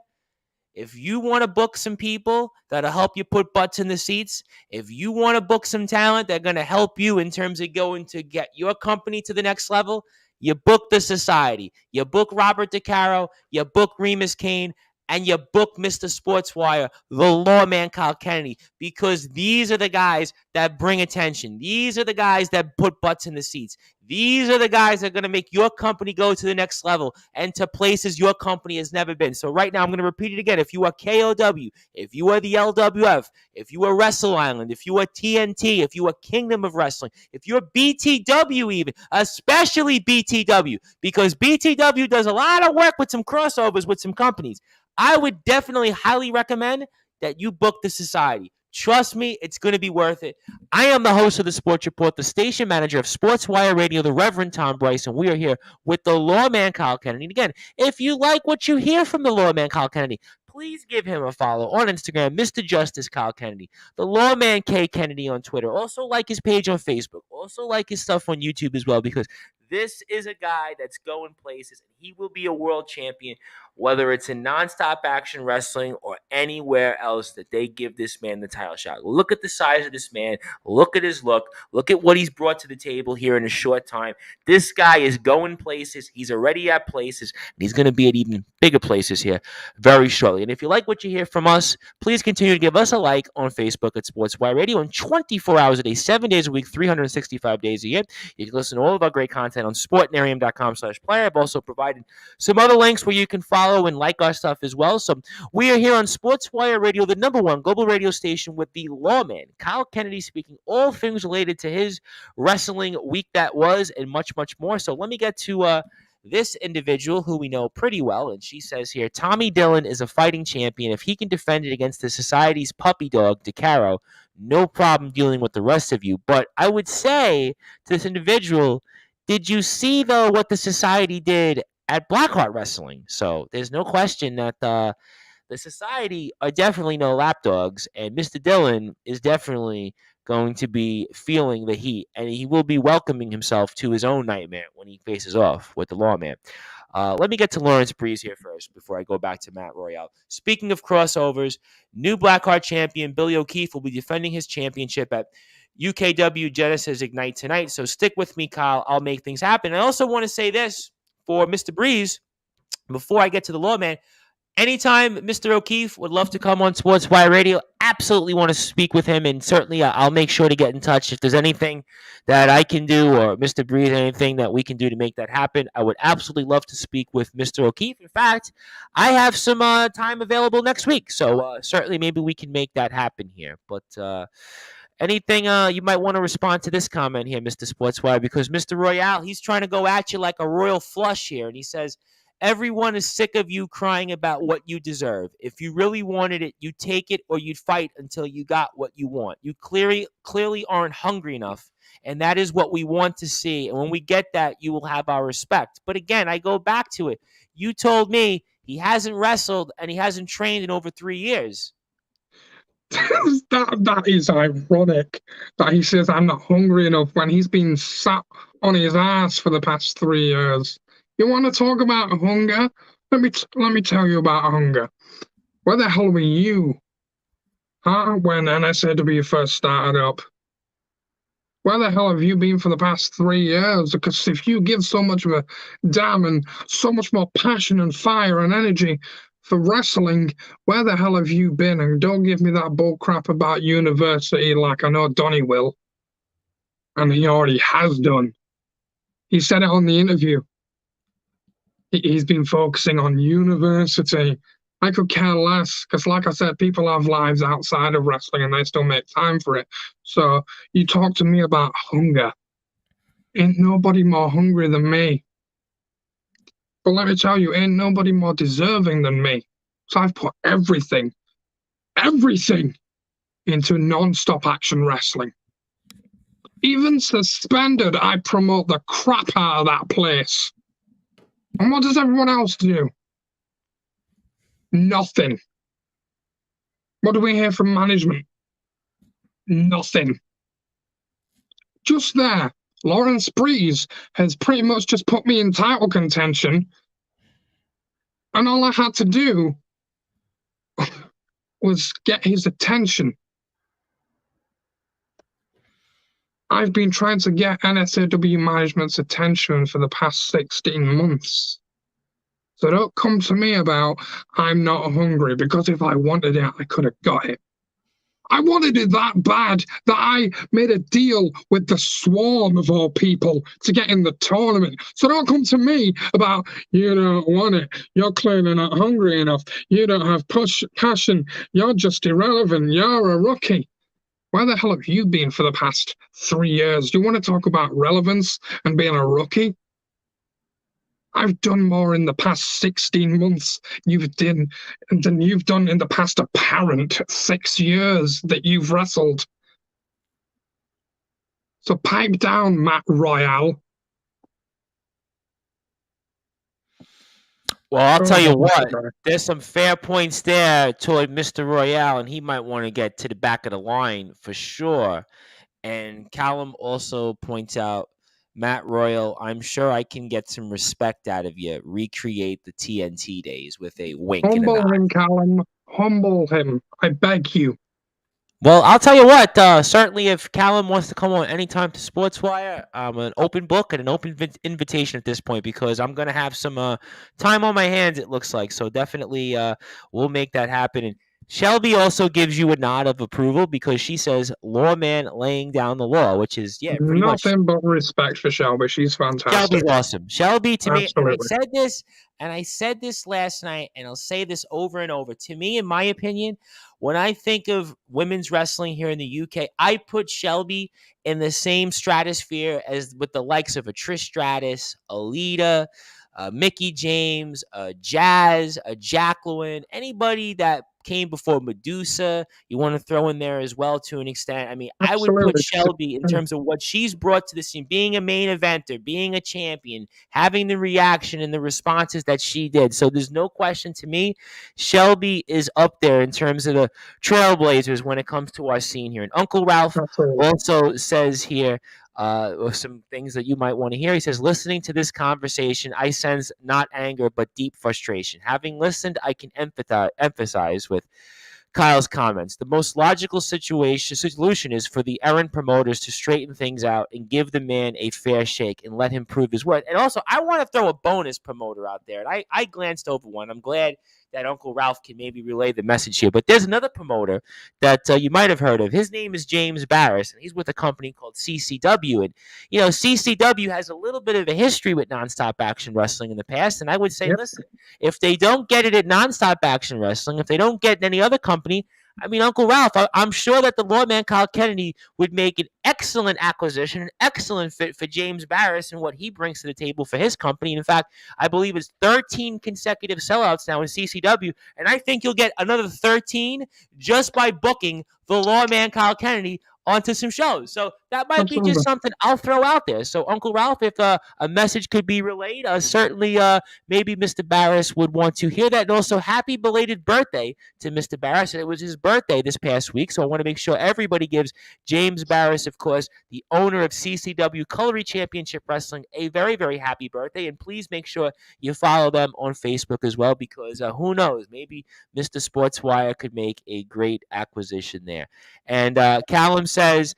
if you want to book some people that'll help you put butts in the seats, if you want to book some talent that are going to help you in terms of going to get your company to the next level, you book the Society. You book Robert DeCaro. You book Remus Kane. And you book Mr. Sportswire, the Lawman Kyle Kennedy, because these are the guys that bring attention. These are the guys that put butts in the seats. These are the guys that are going to make your company go to the next level and to places your company has never been. So right now, I'm going to repeat it again. If you are KOW, if you are the LWF, if you are Wrestle Island, if you are TNT, if you are Kingdom of Wrestling, if you're BTW even, especially BTW, because BTW does a lot of work with some crossovers with some companies, I would definitely highly recommend that you book the Society. Trust me, it's going to be worth it. I am the host of the Sports Report, the station manager of Sportswire Radio, the Reverend Tom Bryce, and we are here with the Lawman Kyle Kennedy. And again, if you like what you hear from the Lawman Kyle Kennedy, please give him a follow on Instagram, Mr. Justice Kyle Kennedy, the Lawman K Kennedy on Twitter. Also like his page on Facebook. Also like his stuff on YouTube as well, because this is a guy that's going places, and he will be a world champion, whether it's in Nonstop Action Wrestling or anywhere else that they give this man the title shot. Look at the size of this man. Look at his look. Look at what he's brought to the table here in a short time. This guy is going places. He's already at places, and he's going to be at even bigger places here very shortly. And if you like what you hear from us, please continue to give us a like on Facebook at Sportswire Radio, and 24 hours a day, 7 days a week, 365 days a year. You can listen to all of our great content on sportnarium.com/player. I've also provided some other links where you can follow and like our stuff as well. So we are here on Sportswire Radio, the #1 global radio station, with the Lawman, Kyle Kennedy, speaking all things related to his wrestling week that was and much, much more. So let me get to this individual who we know pretty well. And she says here, Tommy Dillon is a fighting champion. If he can defend it against the Society's puppy dog, DeCaro, no problem dealing with the rest of you. But I would say to this individual, did you see, though, what the Society did at Blackheart Wrestling? So there's no question that the Society are definitely no lapdogs, and Mr. Dillon is definitely going to be feeling the heat, and he will be welcoming himself to his own nightmare when he faces off with the Lawman. Let me get to Lawrence Breeze here first before I go back to Matt Royale. Speaking of crossovers, new Blackheart champion Billy O'Keefe will be defending his championship at UKW Genesis Ignite tonight. So stick with me, Kyle. I'll make things happen. I also want to say this for Mr. Breeze before I get to the Lawman. Anytime Mr. O'Keefe would love to come on Sportswire Radio, absolutely want to speak with him, and certainly I'll make sure to get in touch. If there's anything that I can do, or Mr. Breeze, anything that we can do to make that happen, I would absolutely love to speak with Mr. O'Keefe. In fact, I have some time available next week, so certainly maybe we can make that happen here. But anything you might want to respond to this comment here, Mr. Sportswire, because Mr. Royale, he's trying to go at you like a royal flush here, and he says, everyone is sick of you crying about what you deserve. If you really wanted it, you'd take it, or you'd fight until you got what you want. You clearly aren't hungry enough, and that is what we want to see. And when we get that, you will have our respect. But again, I go back to it. You told me he hasn't wrestled and he hasn't trained in over 3 years. That is ironic that he says I'm not hungry enough when he's been sat on his ass for the past 3 years. You want to talk about hunger? Let me tell you about hunger. Where the hell were you, huh? When NSAW first started up? Where the hell have you been for the past 3 years? Because if you give so much of a damn and so much more passion and fire and energy for wrestling, where the hell have you been? And don't give me that bull crap about university like I know Donnie will. And he already has done. He said it on the interview. He's been focusing on university. I could care less because, like I said, people have lives outside of wrestling and they still make time for it. So you talk to me about hunger. Ain't nobody more hungry than me. But let me tell you, ain't nobody more deserving than me. So I've put everything into non-stop action wrestling. Even suspended, I promote the crap out of that place. And what does everyone else do? Nothing. What do we hear from management? Nothing. Just there, Lawrence Breeze has pretty much just put me in title contention, and all I had to do was get his attention. I've been trying to get NSAW management's attention for the past 16 months. So don't come to me about I'm not hungry, because if I wanted it, I could have got it. I wanted it that bad that I made a deal with the Swarm of all people to get in the tournament. So don't come to me about you don't want it, you're clearly not hungry enough, you don't have passion, you're just irrelevant, you're a rookie. Where the hell have you been for the past 3 years? Do you want to talk about relevance and being a rookie? I've done more in the past 16 months than you've done in the past apparent 6 years that you've wrestled. So pipe down, Matt Royale. Well, I'll tell you what, there's some fair points there toward Mr. Royale, and he might want to get to the back of the line for sure. And Callum also points out, Matt Royal, I'm sure I can get some respect out of you. Recreate the TNT days with a wink and a nod. Humble him, Callum. Humble him. I beg you. Well, I'll tell you what. Certainly, if Callum wants to come on anytime to Sportswire, I'm an open book and an open invitation at this point, because I'm going to have some time on my hands, it looks like. So definitely we'll make that happen. And Shelby also gives you a nod of approval because she says Lawman laying down the law, which is, yeah, pretty much. Nothing but respect for Shelby. She's fantastic. Shelby's awesome. Shelby, to me, and Absolutely. I said this last night, and I'll say this over and over. To me, in my opinion, when I think of women's wrestling here in the UK, I put Shelby in the same stratosphere as with the likes of a Trish Stratus, Alita, Mickey James, Jazz, Jacqueline, anybody that came before Medusa, you want to throw in there as well to an extent. I mean, Absolutely. I would put Shelby in terms of what she's brought to the scene, being a main eventer, being a champion, having the reaction and the responses that she did. So there's no question to me, Shelby is up there in terms of the trailblazers when it comes to our scene here. And Uncle Ralph also says here, some things that you might want to hear. He says, listening to this conversation, I sense not anger, but deep frustration. Having listened, I can emphasize with Kyle's comments. The most logical solution is for the errand promoters to straighten things out and give the man a fair shake and let him prove his worth. And also, I want to throw a bonus promoter out there. And I glanced over one. I'm glad that Uncle Ralph can maybe relay the message here. But there's another promoter that you might have heard of. His name is James Barris, and he's with a company called CCW. And, you know, CCW has a little bit of a history with Nonstop Action Wrestling in the past. And I would say, listen, if they don't get it at Nonstop Action Wrestling, if they don't get any other company, I mean, Uncle Ralph, I'm sure that the Lawman Kyle Kennedy would make an excellent acquisition, an excellent fit for James Barris and what he brings to the table for his company. And in fact, I believe it's 13 consecutive sellouts now in CCW, and I think you'll get another 13 just by booking the Lawman Kyle Kennedy onto some shows. So that might be just something I'll throw out there. So Uncle Ralph, if a message could be relayed, certainly maybe Mr. Barris would want to hear that. And also, happy belated birthday to Mr. Barris. It was his birthday this past week, so I want to make sure everybody gives James Barris, of course, the owner of CCW Cutlery Championship Wrestling, a very, very happy birthday. And please make sure you follow them on Facebook as well, because who knows, maybe Mr. Sportswire could make a great acquisition there. And Callum says,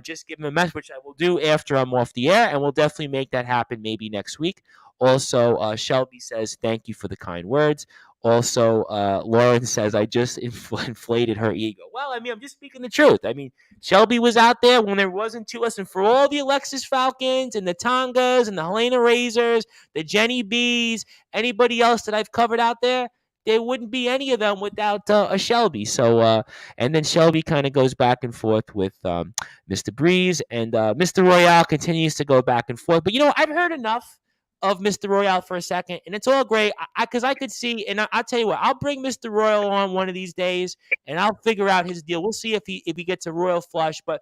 just give him a message, which I will do after I'm off the air, and we'll definitely make that happen maybe next week. Also, Shelby says, thank you for the kind words. Also, Lauren says, I just inflated her ego. Well, I mean, I'm just speaking the truth. I mean, Shelby was out there when there wasn't two. Listen, for all the Alexis Falcons and the Tongas and the Helena Razors, the Jenny B's, anybody else that I've covered out there wouldn't be any of them without a Shelby. So, and then Shelby kind of goes back and forth with Mr. Breeze, and Mr. Royale continues to go back and forth. But, I've heard enough of Mr. Royale for a second, and it's all great because I could see, and I'll tell you what, I'll bring Mr. Royal on one of these days, and I'll figure out his deal. We'll see if he gets a royal flush, but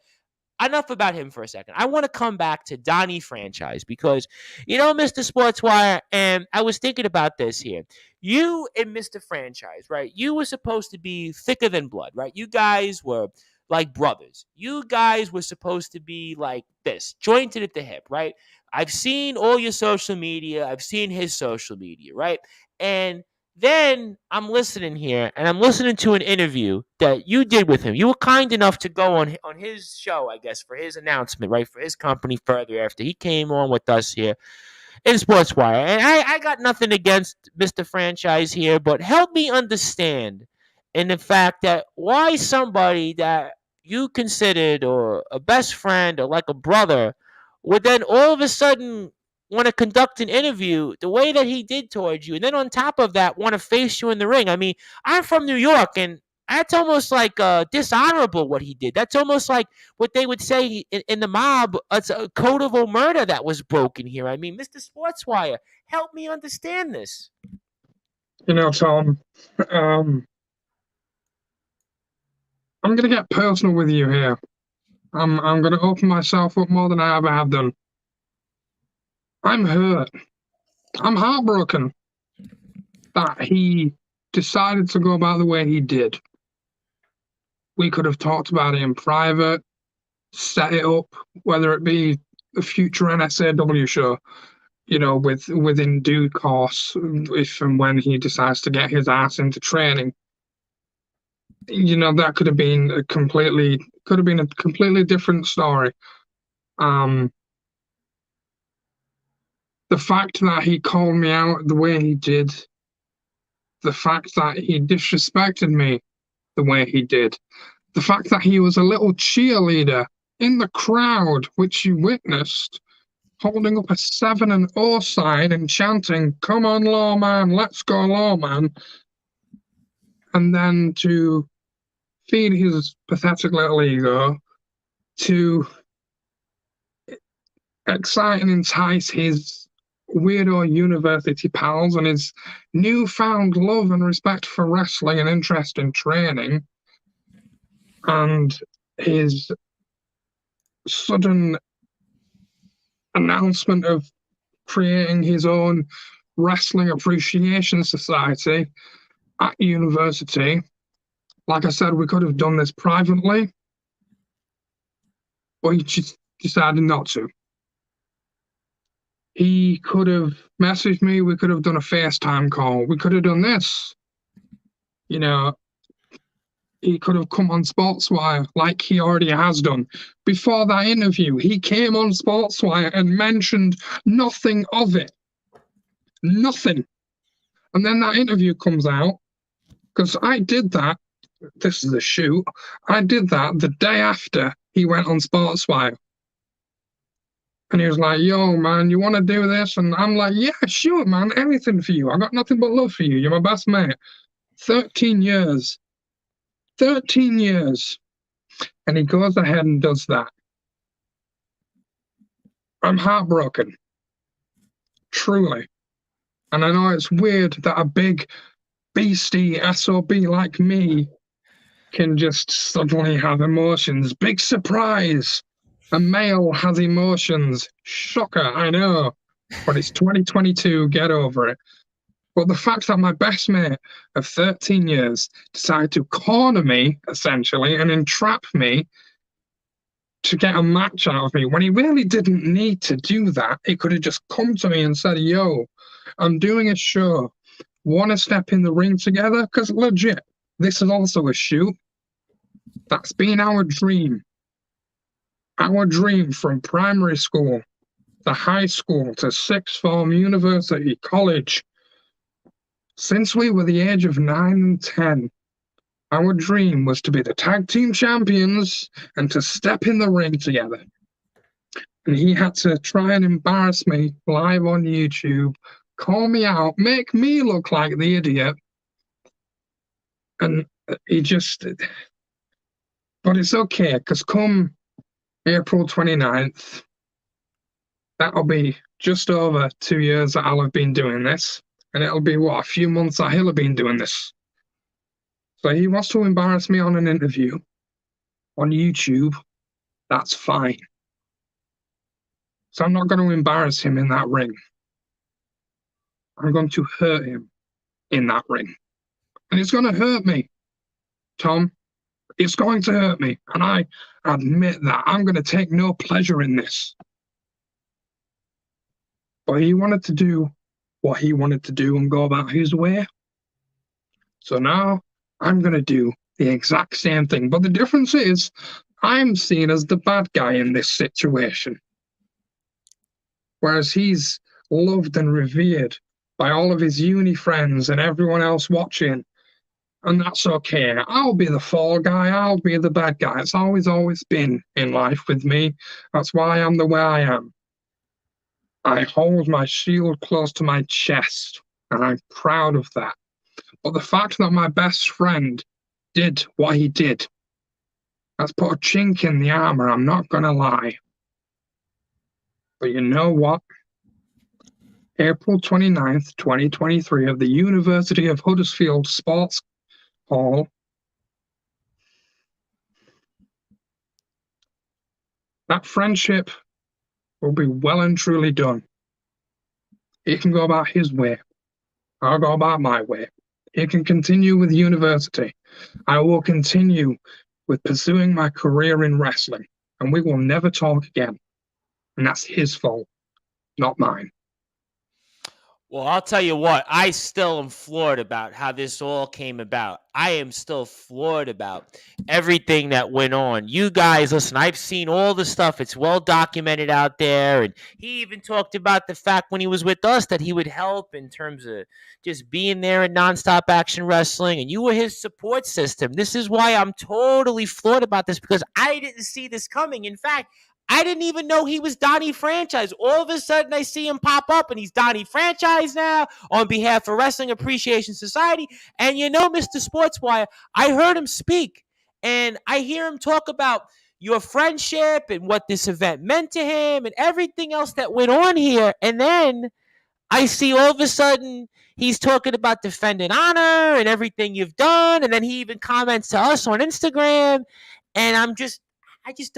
enough about him for a second. I want to come back to Donnie Franchise because, Mr. Sportswire, and I was thinking about this here. You and Mr. Franchise, right? You were supposed to be thicker than blood, right? You guys were like brothers. You guys were supposed to be like this, jointed at the hip, right? I've seen all your social media. I've seen his social media, right? And then I'm listening here, and I'm listening to an interview that you did with him. You were kind enough to go on his show, I guess, for his announcement, right, for his company further after he came on with us here in Sportswire. And I got nothing against Mr. Franchise here, but help me understand in the fact that why somebody that you considered or a best friend or like a brother would then all of a sudden want to conduct an interview the way that he did towards you, and then on top of that want to face you in the ring. I mean, I'm from New York, and that's almost like dishonorable what he did. That's almost like what they would say in the mob. It's a code of murder that was broken here. I mean, Mr. Sportswire, help me understand this. Tom, I'm going to get personal with you here. I'm going to open myself up more than I ever have done. I'm hurt. I'm heartbroken that he decided to go about the way he did. We could have talked about it in private, set it up, whether it be a future NSAW show, within due course, if and when he decides to get his ass into training. That could have been a completely different story. The fact that he called me out the way he did, the fact that he disrespected me the way he did, the fact that he was a little cheerleader in the crowd, which you witnessed, holding up a 7-0 sign and chanting, "Come on, Lawman, let's go, Lawman," and then to feed his pathetic little ego, to excite and entice his weirdo university pals and his newfound love and respect for wrestling and interest in training, and his sudden announcement of creating his own wrestling appreciation society at university. Like I said, we could have done this privately, but he just decided not to. He could have messaged me. We could have done a FaceTime call. We could have done this. He could have come on Sportswire like he already has done. Before that interview, he came on Sportswire and mentioned nothing of it. Nothing. And then that interview comes out, because I did that. This is a shoot. I did that the day after he went on Sportswire. And he was like, "Yo, man, you want to do this?" And I'm like, "Yeah, sure, man, anything for you. I got nothing but love for you. You're my best mate." 13 years. 13 years. And he goes ahead and does that. I'm heartbroken. Truly. And I know it's weird that a big beastie SOB like me can just suddenly have emotions. Big surprise. A male has emotions. Shocker, I know. But it's 2022, get over it. But the fact that my best mate of 13 years decided to corner me, essentially, and entrap me to get a match out of me, when he really didn't need to do that, he could have just come to me and said, "Yo, I'm doing a show. Want to step in the ring together?" Because legit, this is also a shoot. That's been our dream. Our dream from primary school to high school to sixth form, university, college. Since we were the age of 9 and 10, our dream was to be the tag team champions and to step in the ring together. And he had to try and embarrass me live on YouTube, call me out, make me look like the idiot. And he just, but it's okay, because come April 29th, that'll be just over 2 years that I'll have been doing this. And it'll be, a few months that he'll have been doing this. So he wants to embarrass me on an interview on YouTube. That's fine. So I'm not going to embarrass him in that ring. I'm going to hurt him in that ring. And it's going to hurt me, Tom. It's going to hurt me. And I admit that. I'm going to take no pleasure in this. But he wanted to do what he wanted to do and go about his way. So now I'm going to do the exact same thing. But the difference is I'm seen as the bad guy in this situation. Whereas he's loved and revered by all of his uni friends and everyone else watching. And that's okay. I'll be the fall guy. I'll be the bad guy. It's always been in life with me. That's why I'm the way I am. I hold my shield close to my chest, and I'm proud of that. But the fact that my best friend did what he did, that's put a chink in the armor, I'm not going to lie. But you know what? April 29th, 2023, of the University of Huddersfield Sports Hall, that friendship will be well and truly done. He can go about his way. I'll go about my way. He can continue with university. I will continue with pursuing my career in wrestling, and we will never talk again. And that's his fault, not mine. Well, I'll tell you what, I still am floored about how this all came about. I am still floored about everything that went on. You guys, listen, I've seen all the stuff. It's well documented out there. And he even talked about the fact when he was with us that he would help in terms of just being there at Nonstop Action Wrestling. And you were his support system. This is why I'm totally floored about this, because I didn't see this coming. In fact, I didn't even know he was Donnie Franchise. All of a sudden, I see him pop up, and he's Donnie Franchise now on behalf of Wrestling Appreciation Society. And you know, Mr. Sportswire, I heard him speak, and I hear him talk about your friendship and what this event meant to him and everything else that went on here. And then I see all of a sudden he's talking about defending honor and everything you've done. And then he even comments to us on Instagram. And I just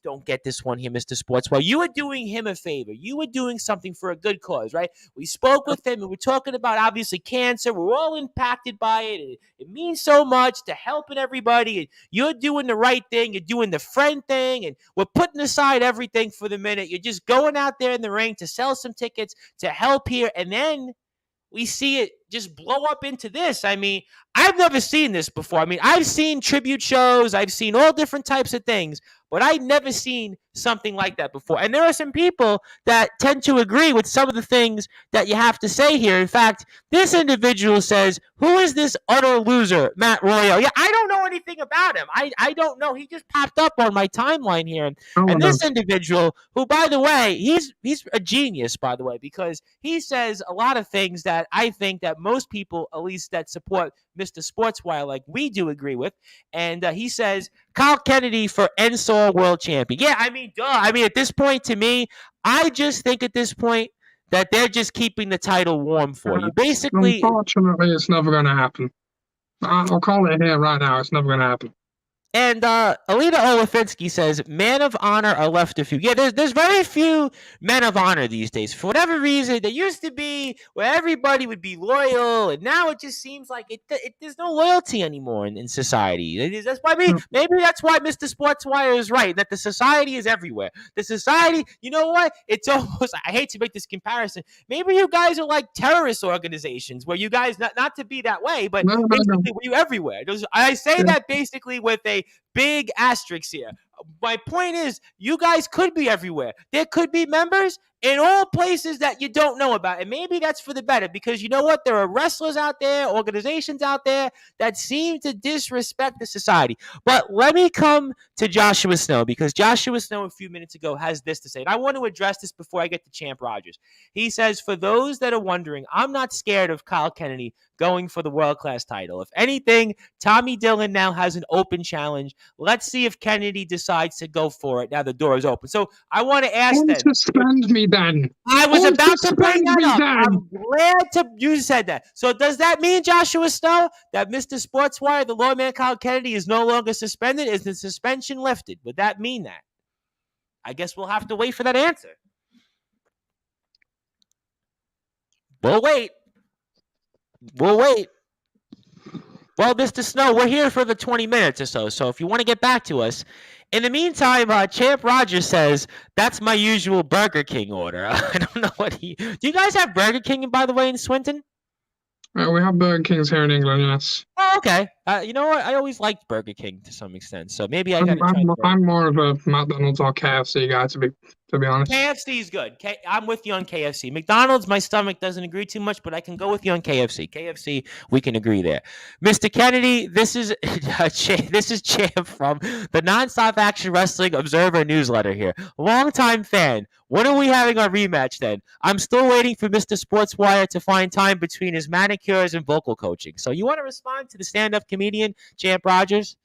don't get this one here, Mr. Sports. Well, you were doing him a favor. You were doing something for a good cause, right? We spoke with him and we're talking about obviously cancer. We're all impacted by it. It means so much to helping everybody. And you're doing the right thing. You're doing the friend thing. And we're putting aside everything for the minute. You're just going out there in the ring to sell some tickets to help here. And then we see it just blow up into this. I mean, I've never seen this before. I mean, I've seen tribute shows. I've seen all different types of things, but I've never seen something like that before. And there are some people that tend to agree with some of the things that you have to say here. In fact, this individual says, who is this utter loser, Matt Royal? Yeah, I don't know anything about him. I don't know. He just popped up on my timeline here. And this individual, who, by the way, he's a genius, by the way, because he says a lot of things that I think that most people, at least that support Mr. Sportswire like we do, agree with. And he says, Kyle Kennedy for NSOL World Champion. Yeah, I mean, duh. I mean, at this point, to me, I just think at this point that they're just keeping the title warm for you. Basically, unfortunately, it's never going to happen. I'll call it here right now. It's never going to happen. And Alina Olafinski says, men of honor are left a few. Yeah, there's very few men of honor these days. For whatever reason, there used to be where everybody would be loyal, and now it just seems like there's no loyalty anymore in society. That's why maybe that's why Mr. Sportswire is right, that the society is everywhere. The society, you know what? It's almost, I hate to make this comparison, maybe you guys are like terrorist organizations where you guys, not to be that way, but basically you're everywhere. I say that basically with a big asterisk here. My point is, you guys could be everywhere. There could be members, in all places that you don't know about. And maybe that's for the better, because you know what? There are wrestlers out there, organizations out there that seem to disrespect the society. But let me come to Joshua Snow, because Joshua Snow a few minutes ago has this to say. And I want to address this before I get to Champ Rogers. He says, for those that are wondering, I'm not scared of Kyle Kennedy going for the world-class title. If anything, Tommy Dillon now has an open challenge. Let's see if Kennedy decides to go for it. Now the door is open. So I want to ask then. Unsuspend me then. I was about to bring that up. Then. I'm glad you said that. So does that mean, Joshua Snow, that Mr. Sportswire, the Lawman Kyle Kennedy, is no longer suspended? Is the suspension lifted? Would that mean that? I guess we'll have to wait for that answer. We'll wait. Well, Mr. Snow, we're here for the 20 minutes or so. So if you want to get back to us. In the meantime, Champ Rogers says, that's my usual Burger King order. I don't know what do you guys have Burger King, by the way, in Swinton? We have Burger Kings here in England, yes. Oh, okay. You know what? I always liked Burger King to some extent, so maybe I got to try. I'm more of a McDonald's or KFC guy, to be honest. KFC's good. I'm with you on KFC. McDonald's, my stomach doesn't agree too much, but I can go with you on KFC. KFC, we can agree there. Mr. Kennedy, this is Champ from the Nonstop Action Wrestling Observer newsletter here. Longtime fan. When are we having our rematch then? I'm still waiting for Mr. Sportswire to find time between his manicures and vocal coaching. So you want to respond to the stand-up comedian, Champ Rogers?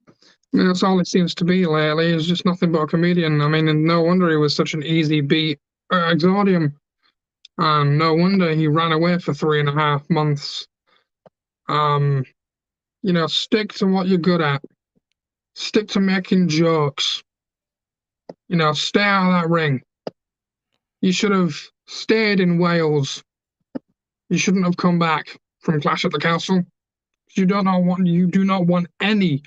I mean, that's all it seems to be lately. He's just nothing but a comedian. I mean, and no wonder he was such an easy beat at Exordium. And no wonder he ran away for 3.5 months. Stick to what you're good at. Stick to making jokes. Stay out of that ring. You should have stayed in Wales. You shouldn't have come back from Clash at the Castle. You do not want any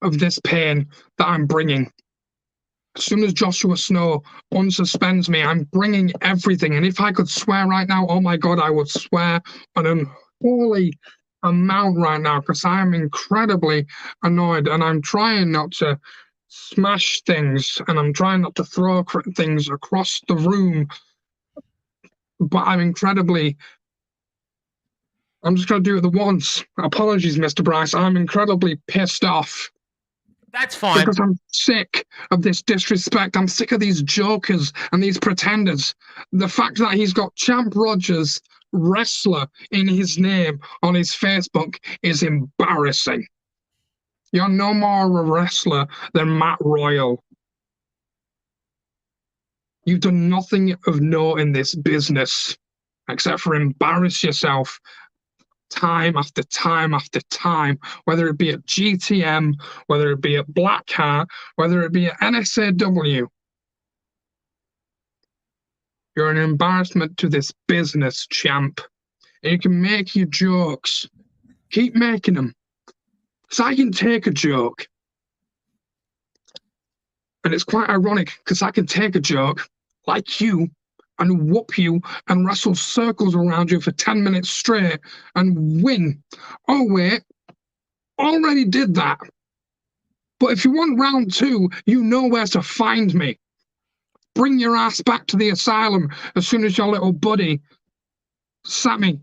of this pain that I'm bringing. As soon as Joshua Snow unsuspends me, I'm bringing everything. And if I could swear right now, oh my God, I would swear an unholy amount right now, because I am incredibly annoyed, and I'm trying not to smash things, and I'm trying not to throw things across the room, but I'm just going to do it the once. Apologies, Mr. Bryce. I'm incredibly pissed off. That's fine. Because I'm sick of this disrespect. I'm sick of these jokers and these pretenders. The fact that he's got Champ Rogers, wrestler, in his name on his Facebook is embarrassing. You're no more a wrestler than Matt Royal. You've done nothing of note in this business except for embarrass yourself time after time after time, whether it be at GTM, whether it be at Blackheart, whether it be at NSAW. You're an embarrassment to this business, champ. And you can make your jokes. Keep making them. Because I can take a joke. And it's quite ironic, because I can take a joke like you and whoop you and wrestle circles around you for 10 minutes straight and win. Oh, wait. Already did that. But if you want round 2, you know where to find me. Bring your ass back to the asylum as soon as your little buddy, Sammy,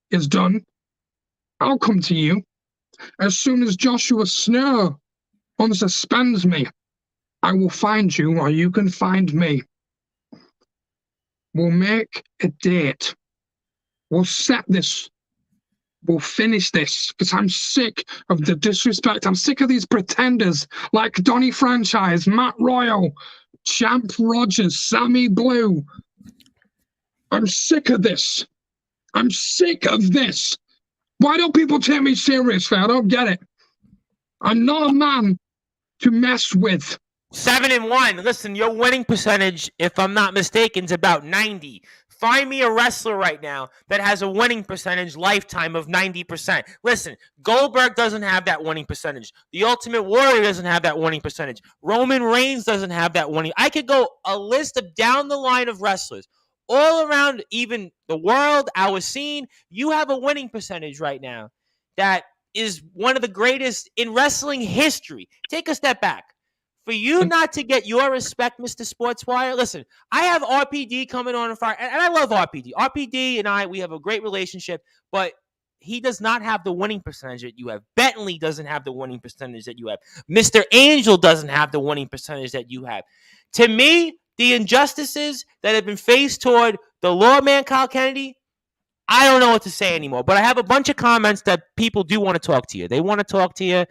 is done. I'll come to you. As soon as Joshua Snow unsuspends me, I will find you, or you can find me. We'll make a date. We'll set this. We'll finish this, because I'm sick of the disrespect. I'm sick of these pretenders like Donny Franchise, Matt Royal, Champ Rogers, Sammy Blue. I'm sick of this. I'm sick of this. Why don't people take me seriously? I don't get it. I'm not a man to mess with. 7-1. Listen, your winning percentage, if I'm not mistaken, is about 90. Find me a wrestler right now that has a winning percentage lifetime of 90%. Listen, Goldberg doesn't have that winning percentage. The Ultimate Warrior doesn't have that winning percentage. Roman Reigns doesn't have that winning. I could go a list of down the line of wrestlers all around, even the world, our scene. You have a winning percentage right now that is one of the greatest in wrestling history. Take a step back. For you And not to get your respect, Mr. Sportswire, listen, I have RPD coming on fire, and I love RPD. RPD and I, we have a great relationship, but he does not have the winning percentage that you have. Bentley doesn't have the winning percentage that you have. Mr. Angel doesn't have the winning percentage that you have. To me, the injustices that have been faced toward the lawman Kyle Kennedy, I don't know what to say anymore, but I have a bunch of comments that people do want to talk to you. They want to talk to you.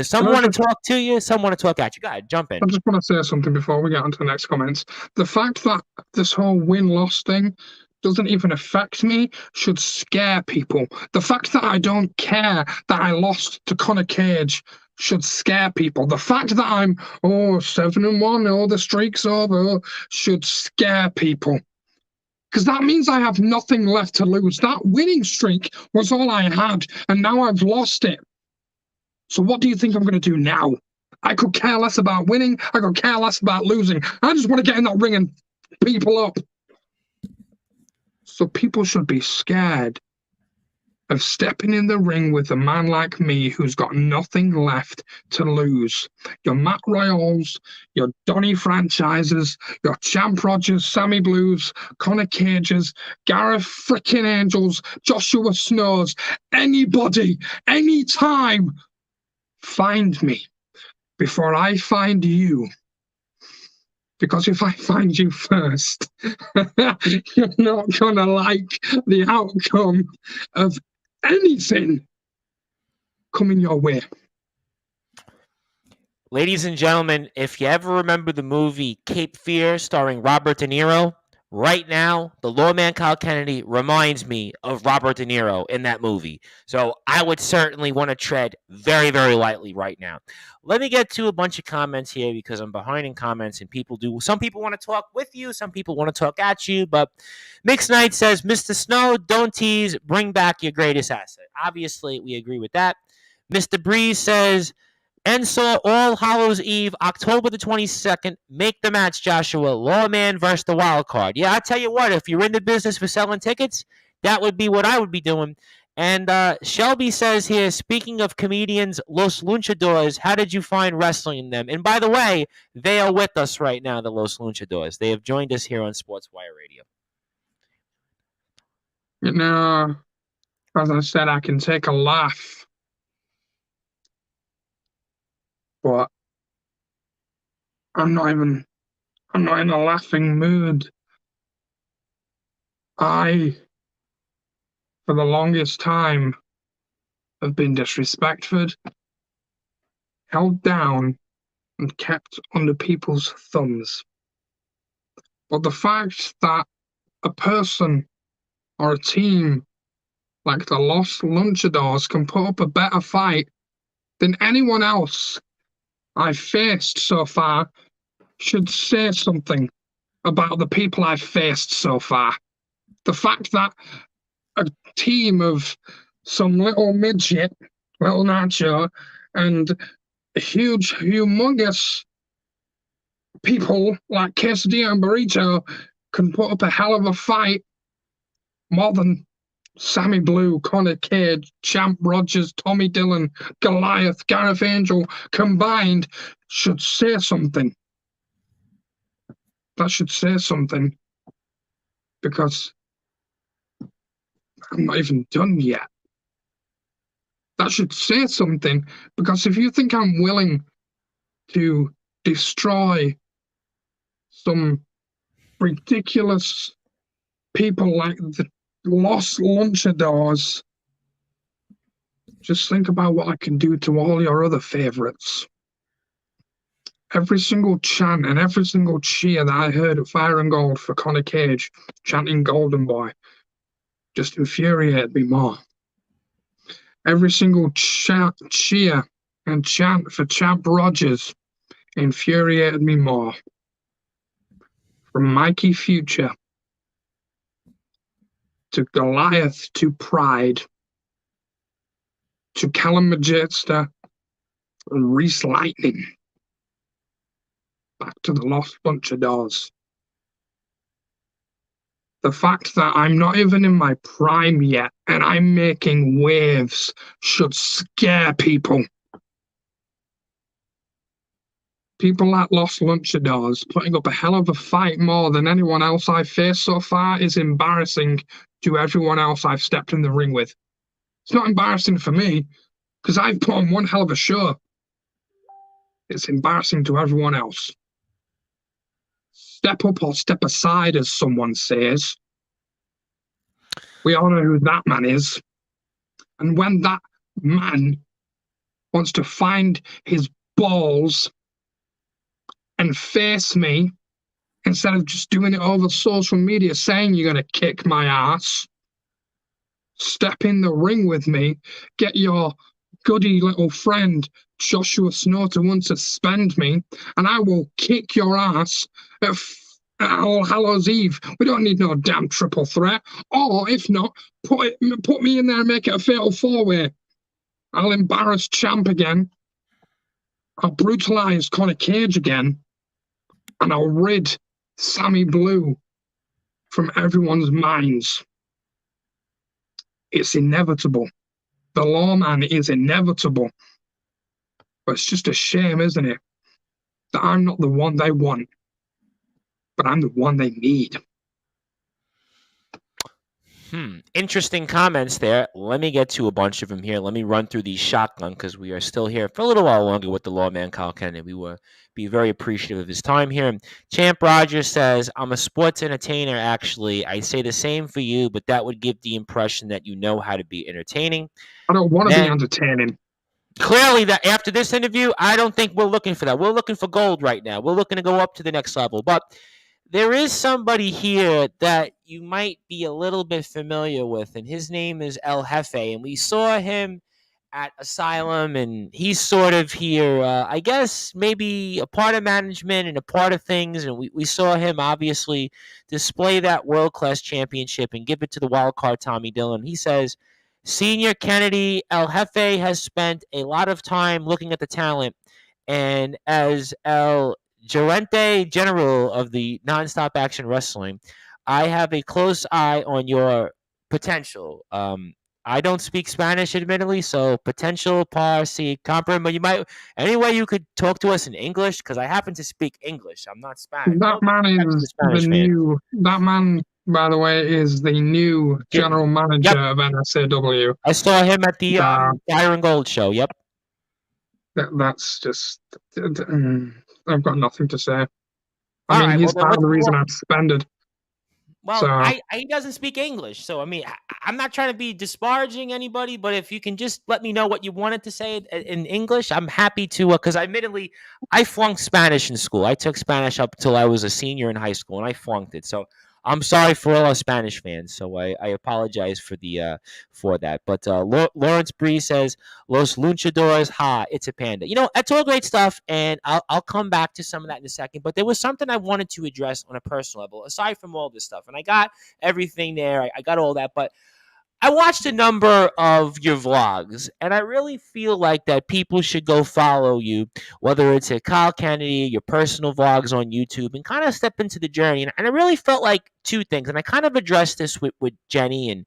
Some I want to just, talk to you, some want to talk at you. Go ahead, jump in. I just want to say something before we get on to the next comments. The fact that this whole win-loss thing doesn't even affect me should scare people. The fact that I don't care that I lost to Conor Cage should scare people. The fact that I'm 7-1, the streak's over, should scare people. Because that means I have nothing left to lose. That winning streak was all I had, and now I've lost it. So what do you think I'm going to do now? I could care less about winning. I could care less about losing. I just want to get in that ring and people up. So people should be scared of stepping in the ring with a man like me who's got nothing left to lose. Your Matt Royals, your Donny Franchises, your Champ Rogers, Sammy Blues, Conor Cages, Gareth frickin' Angels, Joshua Snows, anybody, anytime, find me before I find you. Because if I find you first, you're not going to like the outcome of anything coming your way. Ladies and gentlemen, if you ever remember the movie Cape Fear starring Robert De Niro, right now, the lawman Kyle Kennedy reminds me of Robert De Niro in that movie. So I would certainly want to tread very, very lightly right now. Let me get to a bunch of comments here because I'm behind in comments and some people want to talk with you, some people want to talk at you, but Mixed Knight says, Mr. Snow, don't tease, bring back your greatest asset. Obviously, we agree with that. Mr. Breeze says, Ensaw All Hallows Eve, October the 22nd. Make the match, Joshua. Lawman versus the wild card. Yeah, I tell you what, if you're in the business for selling tickets, that would be what I would be doing. And Shelby says here, speaking of comedians, Los Luchadors, how did you find wrestling them? And by the way, they are with us right now, the Los Luchadors. They have joined us here on Sportswire Radio. You know, as I said, I can take a laugh. But I'm not in a laughing mood. I, for the longest time, have been disrespected, held down, and kept under people's thumbs. But the fact that a person or a team like the Los Luchadors can put up a better fight than anyone else I've faced so far should say something about the people I've faced so far. The fact that a team of some little midget, little Nacho, and huge, humongous people like Quesadilla and Burrito can put up a hell of a fight more than Sammy Blue, Conor Cage, Champ Rogers, Tommy Dillon, Goliath, Gareth Angel combined should say something. That should say something. Because I'm not even done yet. That should say something. Because if you think I'm willing to destroy some ridiculous people like the Los Luchadors, just think about what I can do to all your other favorites. Every single chant and every single cheer that I heard at Fire and Gold for Conor Cage chanting Golden Boy just infuriated me more. Every single cheer and chant for Champ Rogers infuriated me more. From Mikey Future to Goliath to Pride to Callum Majesta and Reese Lightning. Back to the Lost Luchadors. The fact that I'm not even in my prime yet and I'm making waves should scare people. People like Los Luchadors putting up a hell of a fight more than anyone else I've faced so far is embarrassing to everyone else I've stepped in the ring with. It's not embarrassing for me because I've put on one hell of a show. It's embarrassing to everyone else. Step up or step aside, as someone says. We all know who that man is. And when that man wants to find his balls and face me, instead of just doing it over social media saying you're going to kick my ass, step in the ring with me, get your goody little friend Joshua Snow to want to suspend me, and I will kick your ass at All Hallows Eve. We don't need no damn triple threat. Or if not, put me in there and make it a fatal four-way. I'll embarrass Champ again. I'll brutalize Conor Cage again. And I'll rid Sammy Blue from everyone's minds. It's inevitable. The Lawman is inevitable. But it's just a shame, isn't it? That I'm not the one they want, but I'm the one they need. Interesting comments there. Let me get to a bunch of them here. Let me run through these shotgun because we are still here for a little while longer with the Lawman Kyle Kennedy. We will be very appreciative of his time here. Champ Rogers says, I'm a sports entertainer, actually. I say the same for you, but that would give the impression that you know how to be entertaining. I don't want to be entertaining. Clearly, that after this interview, I don't think we're looking for that. We're looking for gold right now. We're looking to go up to the next level. But there is somebody here that you might be a little bit familiar with, and his name is El Jefe. And we saw him at Asylum, and he's sort of here, I guess, maybe a part of management and a part of things. And we saw him obviously display that world-class championship and give it to the wild card Tommy Dillon. He says, Senior Kennedy El Jefe has spent a lot of time looking at the talent, and as El Gerente General of the Nonstop Action Wrestling, I have a close eye on your potential. I don't speak Spanish, admittedly, so potential par si compre. But you might, any way you could talk to us in English, because I happen to speak English. I'm not Spanish. That man is the new. That man, by the way, is the new general manager of NSAW. I saw him at the Fire and Gold show. Yep. That's just. I've got nothing to say. I mean, he's part of the reason I've suspended. Well, so, he doesn't speak English, so I mean, I'm not trying to be disparaging anybody, but if you can just let me know what you wanted to say in English, I'm happy to. Because admittedly, I flunked Spanish in school. I took Spanish up until I was a senior in high school, and I flunked it. So I'm sorry for all our Spanish fans. So I apologize for that. But Lawrence Bree says, Los Luchadores, it's a panda. You know, that's all great stuff, and I'll come back to some of that in a second. But there was something I wanted to address on a personal level, aside from all this stuff. And I got everything there. I got all that. But I watched a number of your vlogs, and I really feel like that people should go follow you, whether it's at Kyle Kennedy, your personal vlogs on YouTube, and kind of step into the journey. And I really felt like two things, and I kind of addressed this with Jenny,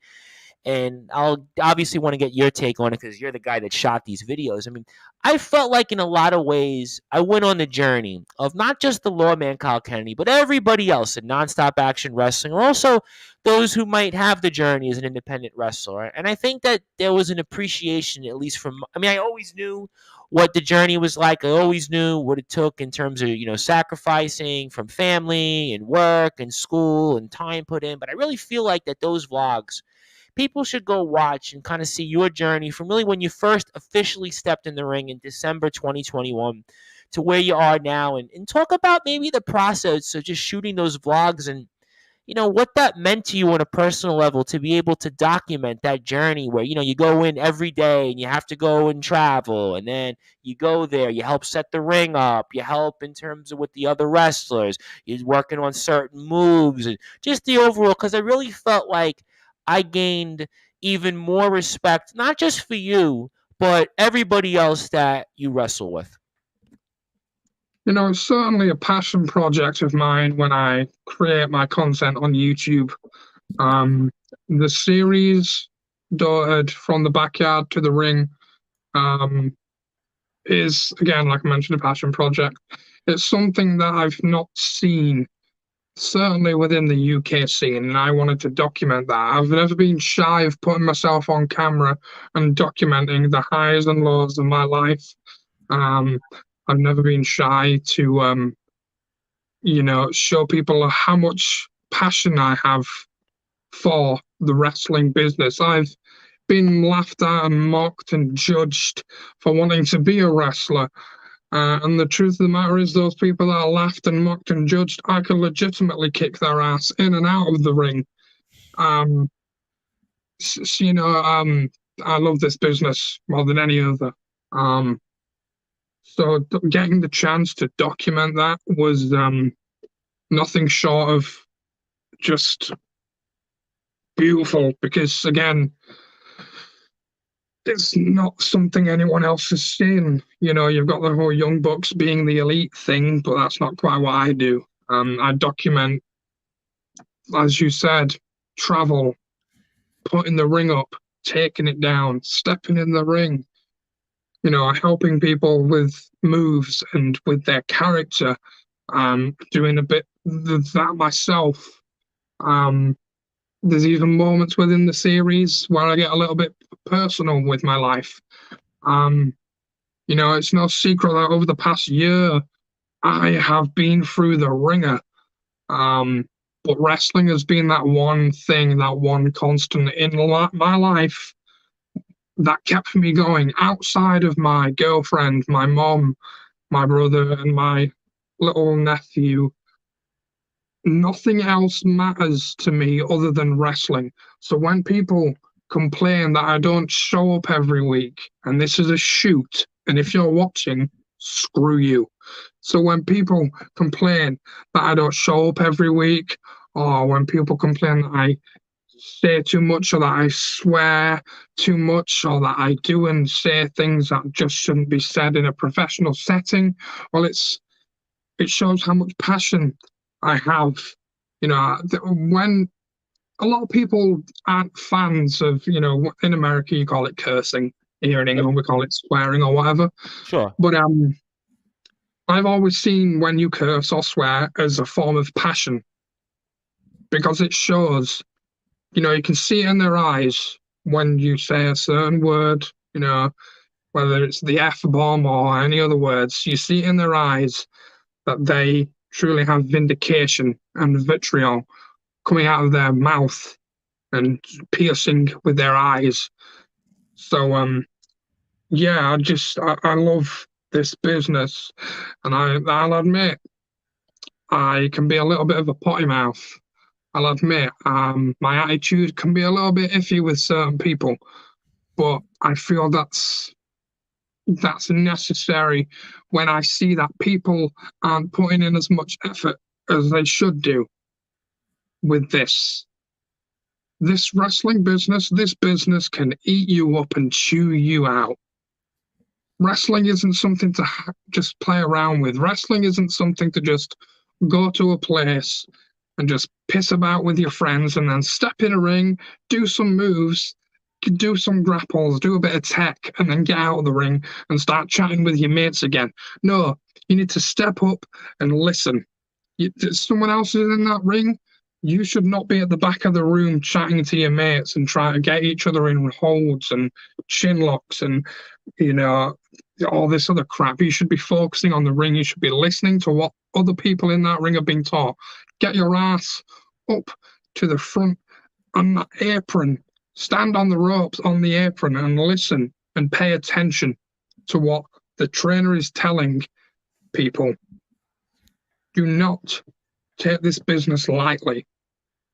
and I'll obviously want to get your take on it because you're the guy that shot these videos. I mean, I felt like in a lot of ways I went on the journey of not just the Lawman Kyle Kennedy, but everybody else in Nonstop Action Wrestling, or also those who might have the journey as an independent wrestler. And I think that there was an appreciation, at least from, I mean, I always knew what the journey was like. I always knew what it took in terms of, sacrificing from family and work and school and time put in. But I really feel like that those vlogs, people should go watch and kind of see your journey from really when you first officially stepped in the ring in December 2021 to where you are now, and talk about maybe the process of just shooting those vlogs and, what that meant to you on a personal level to be able to document that journey where, you go in every day and you have to go and travel, and then you go there, you help set the ring up, you help in terms of with the other wrestlers, you're working on certain moves, and just the overall, because I really felt like I gained even more respect, not just for you, but everybody else that you wrestle with. It's certainly a passion project of mine when I create my content on YouTube. The series, Dotted from the Backyard to the Ring, is, again, like I mentioned, a passion project. It's something that I've not seen, certainly within the UK scene, and I wanted to document that. I've never been shy of putting myself on camera and documenting the highs and lows of my life. Um, I've never been shy to, show people how much passion I have for the wrestling business. I've been laughed at and mocked and judged for wanting to be a wrestler. And the truth of the matter is, those people that are laughed and mocked and judged, I can legitimately kick their ass in and out of the ring. Um, I love this business more than any other. So getting the chance to document that was nothing short of just beautiful, because again, it's not something anyone else has seen. You've got the whole Young Bucks being the elite thing, but that's not quite what I do. I document, as you said, travel, putting the ring up, taking it down, stepping in the ring, helping people with moves and with their character, doing a bit of that myself. There's even moments within the series where I get a little bit personal with my life. It's no secret that over the past year, I have been through the ringer. But wrestling has been that one thing, that one constant in my life that kept me going outside of my girlfriend, my mom, my brother, and my little nephew. Nothing else matters to me other than wrestling. So when people complain that I don't show up every week, and this is a shoot, and if you're watching, screw you. So when people complain that I don't show up every week, or when people complain that I say too much, or that I swear too much, or that I do and say things that just shouldn't be said in a professional setting, well, it shows how much passion I have. When a lot of people aren't fans of, in America you call it cursing, here in England we call it swearing or whatever. Sure. But I've always seen when you curse or swear as a form of passion, because it shows, you can see it in their eyes when you say a certain word, whether it's the F-bomb or any other words, you see it in their eyes that they truly have vindication and vitriol coming out of their mouth and piercing with their eyes. So, yeah, I love this business, and I'll admit I can be a little bit of a potty mouth. I'll admit my attitude can be a little bit iffy with certain people, but I feel that's necessary when I see that people aren't putting in as much effort as they should do with this. This wrestling business, this business can eat you up and chew you out. Wrestling isn't something to just play around with. Wrestling isn't something to just go to a place and just piss about with your friends and then step in a ring, do some moves, do some grapples, do a bit of tech, and then get out of the ring and start chatting with your mates again. No, you need to step up and listen. Someone else is in that ring, you should not be at the back of the room chatting to your mates and trying to get each other in holds and chin locks and, all this other crap. You should be focusing on the ring. You should be listening to what other people in that ring are being taught. Get your ass up to the front on that apron. Stand on the ropes on the apron and listen and pay attention to what the trainer is telling people. Do not take this business lightly.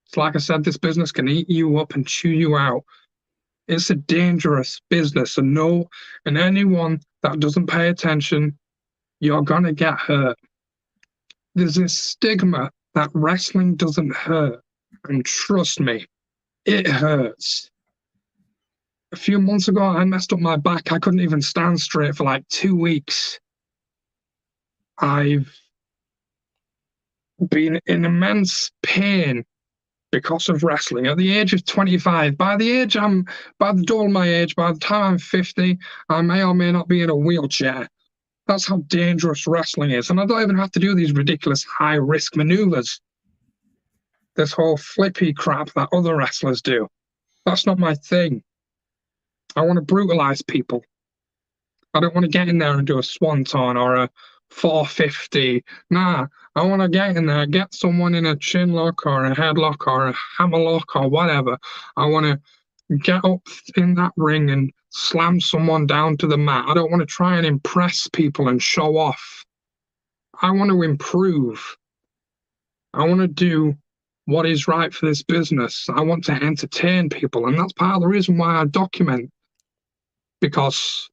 It's like I said, this business can eat you up and chew you out. It's a dangerous business, and anyone that doesn't pay attention, you're gonna get hurt. There's this stigma that wrestling doesn't hurt, and trust me, it hurts. A few months ago, I messed up my back. I couldn't even stand straight for like 2 weeks. I've been in immense pain because of wrestling at the age of 25. By the time I'm 50, I may or may not be in a wheelchair. That's how dangerous wrestling is. And I don't even have to do these ridiculous high-risk maneuvers. This whole flippy crap that other wrestlers do. That's not my thing. I want to brutalize people. I don't want to get in there and do a swanton or a 450. Nah, I want to get in there, get someone in a chin lock or a headlock or a hammerlock or whatever. I want to get up in that ring and slam someone down to the mat. I don't want to try and impress people and show off. I want to improve. I want to do what is right for this business. I want to entertain people. And that's part of the reason why I document. Because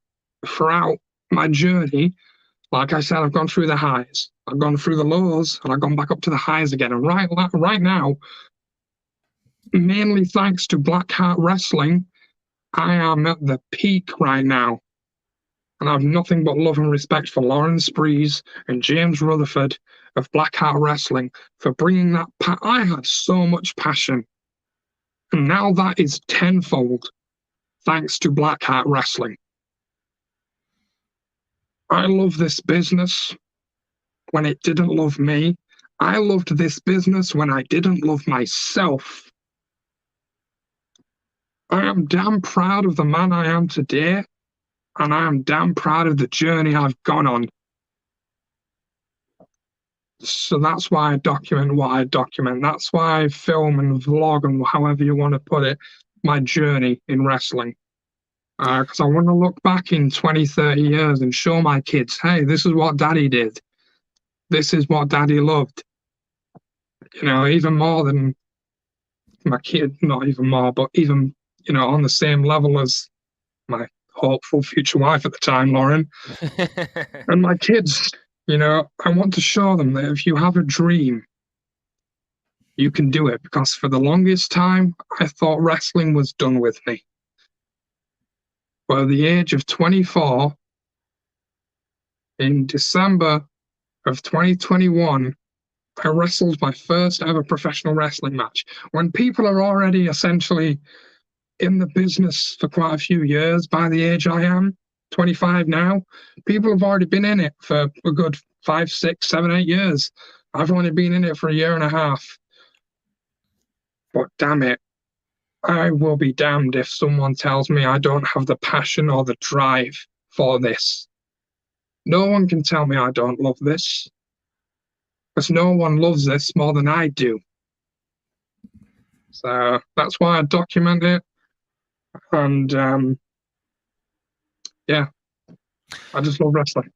throughout my journey, like I said, I've gone through the highs, I've gone through the lows, and I've gone back up to the highs again. And right now, mainly thanks to Blackheart Wrestling, I am at the peak right now. And I have nothing but love and respect for Lauren Sprees and James Rutherford of Blackheart Wrestling for bringing that. I had so much passion. And now that is tenfold thanks to Blackheart Wrestling. I love this business when it didn't love me. I loved this business when I didn't love myself. I am damn proud of the man I am today, and I am damn proud of the journey I've gone on. So that's why I document what I document. That's why I film and vlog, and however you want to put it, my journey in wrestling. Because I want to look back in 20, 30 years and show my kids, hey, this is what daddy did. This is what daddy loved. You know, even more than my kid, not even more, but even, you know, on the same level as my hopeful future wife at the time, Lauren. And my kids, you know, I want to show them that if you have a dream, you can do it. Because for the longest time, I thought wrestling was done with me. But at the age of 24, in December of 2021, I wrestled my first ever professional wrestling match. When people are already essentially in the business for quite a few years, by the age I am, 25 now, people have already been in it for a good 5, 6, 7, 8 years. I've only been in it for a year and a half. But damn it, I will be damned if someone tells me I don't have the passion or the drive for this. No one can tell me I don't love this, because no one loves this more than I do. So that's why I document it. And yeah, I just love wrestling.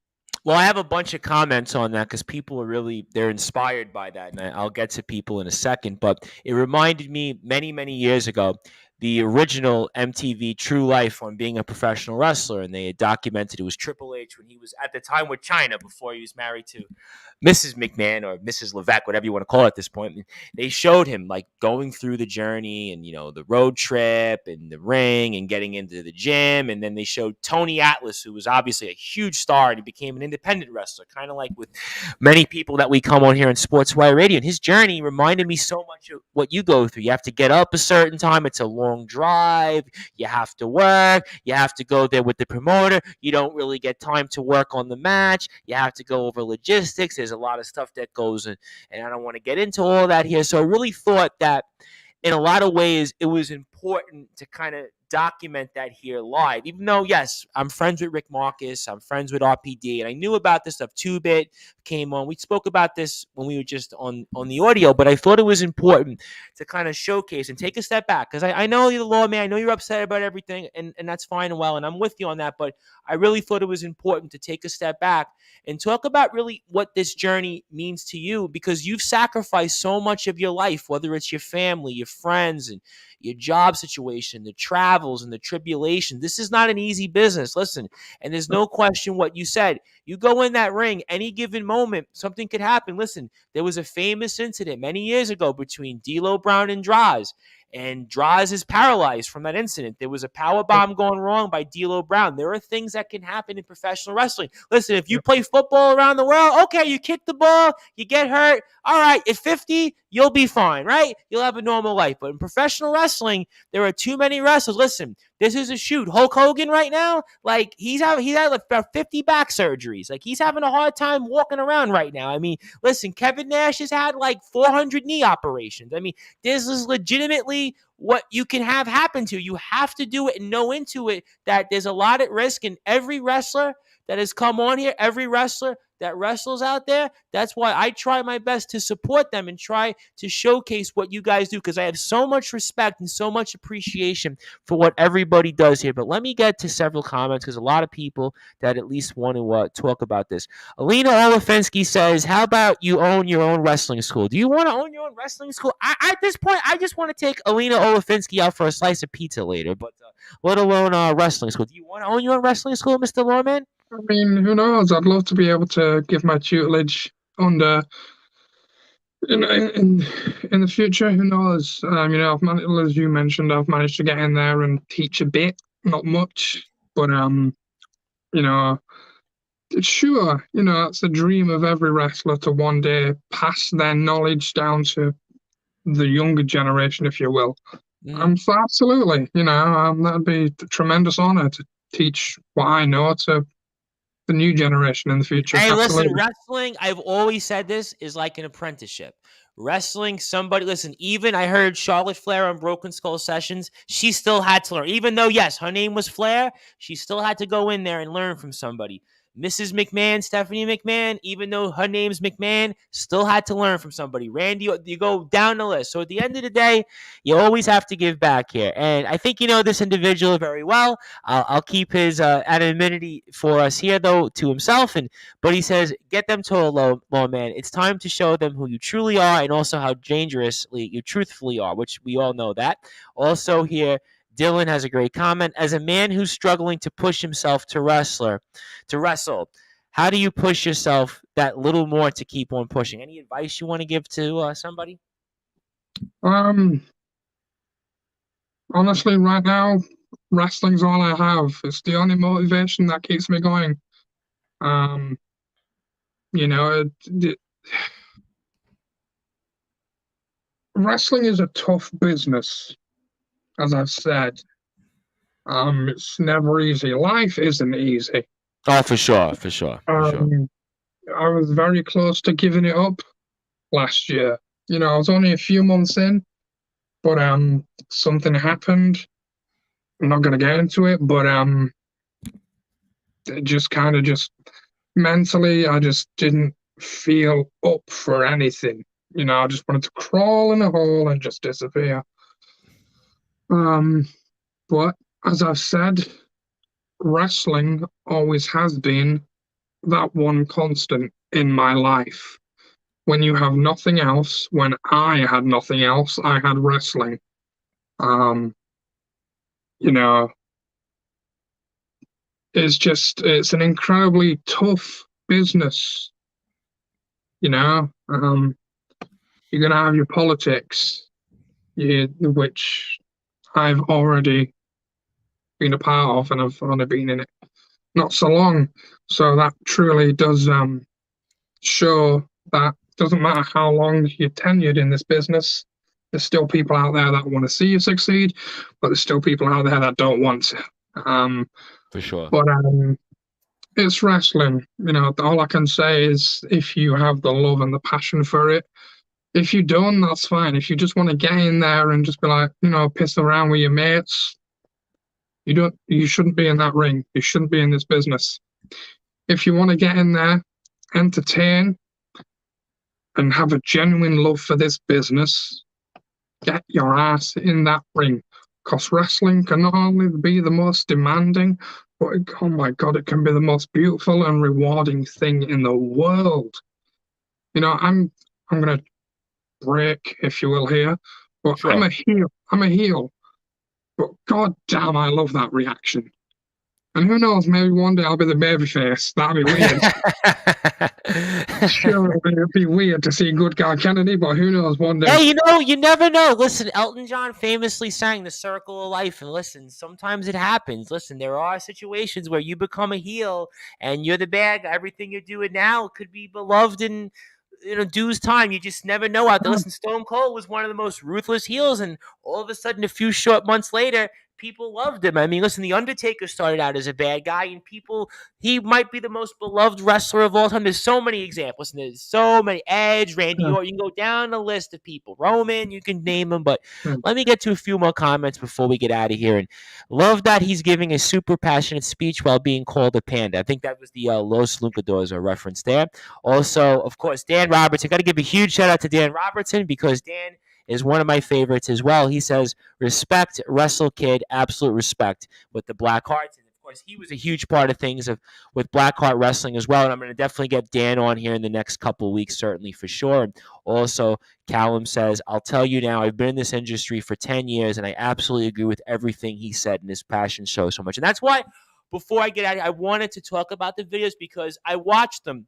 Well, I have a bunch of comments on that because people are they're inspired by that. And I'll get to people in a second. But it reminded me many, many years ago, the original MTV True Life on being a professional wrestler. And they had documented it was Triple H when he was at the time with China before he was married to Mrs. McMahon or Mrs. Levesque, whatever you want to call it at this point. And they showed him like going through the journey and, you know, the road trip and the ring and getting into the gym. And then they showed Tony Atlas, who was obviously a huge star, and he became an independent wrestler, kind of like with many people that we come on here in Sportswire Radio. And his journey reminded me so much of what you go through. You have to get up a certain time. It's a long drive. You have to work. You have to go there with the promoter. You don't really get time to work on the match. You have to go over logistics. There's a lot of stuff that goes in, and I don't want to get into all that here. So I really thought that in a lot of ways it was important to kind of document that here live, even though, yes, I'm friends with Rick Marcus, I'm friends with RPD, and I knew about this stuff. 2-Bit came on. We spoke about this when we were just on the audio, but I thought it was important to kind of showcase and take a step back, because I know you're the Lawman, I know you're upset about everything, and that's fine and well, and I'm with you on that, but I really thought it was important to take a step back and talk about really what this journey means to you, because you've sacrificed so much of your life, whether it's your family, your friends, and your job situation, the travels and the tribulation. This is not an easy business. Listen, and there's no question what you said. You go in that ring, any given moment, something could happen. Listen, there was a famous incident many years ago between D'Lo Brown and Draز. And Draz is paralyzed from that incident. There was a power bomb going wrong by D'Lo Brown. There are things that can happen in professional wrestling. Listen, if you play football around the world, okay, you kick the ball, you get hurt. All right, at 50, you'll be fine, right? You'll have a normal life. But in professional wrestling, there are too many wrestlers. Listen, this is a shoot. Hulk Hogan right now, like he's had like about 50 back surgeries. Like he's having a hard time walking around right now. I mean, listen, Kevin Nash has had like 400 knee operations. I mean, this is legitimately what you can have happen to you. You have to do it and know into it that there's a lot at risk. And every wrestler that has come on here, every wrestler that wrestles out there, that's why I try my best to support them and try to showcase what you guys do, because I have so much respect and so much appreciation for what everybody does here. But let me get to several comments, because a lot of people that at least want to talk about this. Alina Olafensky says, how about you own your own wrestling school? Do you want to own your own wrestling school? At this point, I just want to take Alina Olafensky out for a slice of pizza later, but let alone wrestling school. Do you want to own your own wrestling school, Mr. Lawman? I mean, who knows? I'd love to be able to give my tutelage under in the future. Who knows? As you mentioned, I've managed to get in there and teach a bit, not much, but you know, sure, it's a dream of every wrestler to one day pass their knowledge down to the younger generation, if you will. So absolutely, that'd be a tremendous honor to teach what I know to the new generation in the future. Hey, Absolutely. listen, wrestling, I've always said this, is like an apprenticeship. Wrestling, listen, even I heard Charlotte Flair on Broken Skull Sessions, she still had to learn. Even though, yes, her name was Flair, she still had to go in there and learn from somebody. Mrs. McMahon, Stephanie McMahon, even though her name's McMahon, still had to learn from somebody. Randy, you go down the list. So at the end of the day, you always have to give back here. And I think you know this individual very well. I'll keep his anonymity for us here, though, to himself. But he says, get them to a low man. It's time to show them who you truly are and also how dangerously you truthfully are, which we all know that. Also here, Dylan has a great comment. As a man who's struggling to push himself to wrestle, how do you push yourself that little more to keep on pushing? Any advice you want to give to somebody? Honestly, right now, wrestling's all I have. It's the only motivation that keeps me going. You know, wrestling is a tough business, as I've said. It's never easy. Life isn't easy. Oh, for sure, for sure, for sure. I was very close to giving it up last year. I was only a few months in, but something happened. I'm not going to get into it, but it just kind of just mentally, I just didn't feel up for anything. I just wanted to crawl in a hole and just disappear. But as I've said, wrestling always has been that one constant in my life. When you have nothing else, when I had nothing else, I had wrestling. You know, it's an incredibly tough business. You're gonna have your politics, which I've already been a part of, and I've only been in it not so long. So that truly does show that doesn't matter how long you're tenured in this business, there's still people out there that want to see you succeed, but there's still people out there that don't want to. For sure. But it's wrestling. All I can say is if you have the love and the passion for it, if you don't, that's fine. If you just want to get in there and just be like, piss around with your mates, you shouldn't be in that ring. You shouldn't be in this business. If you want to get in there, entertain, and have a genuine love for this business, get your ass in that ring. Because wrestling can not only be the most demanding, but oh my God, it can be the most beautiful and rewarding thing in the world. I'm gonna break, if you will, here, but sure. I'm a heel. But god damn, I love that reaction. And who knows, maybe one day I'll be the babyface. That'd be weird. Sure, it'd be weird to see Good Guy Kennedy, but who knows, one day. Hey, you never know. Listen, Elton John famously sang The Circle of Life, and listen, sometimes it happens. Listen, there are situations where you become a heel, and you're the bad guy. Everything you're doing now could be beloved and dude's time. You just never know out there. Listen, Stone Cold was one of the most ruthless heels, and all of a sudden, a few short months later, people loved him. I mean, listen, The Undertaker started out as a bad guy, and he might be the most beloved wrestler of all time. There's so many examples, and there's so many. Edge, Randy Orton, you can go down the list of people. Roman, you can name them, but let me get to a few more comments before we get out of here. And love that he's giving a super passionate speech while being called a panda. I think that was the Los Luchadors reference there. Also, of course, Dan Robertson. Got to give a huge shout out to Dan Robertson because Dan is one of my favorites as well. He says, respect, wrestle kid, absolute respect with the Black Hearts. And of course, he was a huge part of things with Black Heart Wrestling as well. And I'm going to definitely get Dan on here in the next couple of weeks, certainly for sure. And also, Callum says, I'll tell you now, I've been in this industry for 10 years, and I absolutely agree with everything he said, and his passion shows so much. And that's why, before I get out of here, I wanted to talk about the videos because I watched them.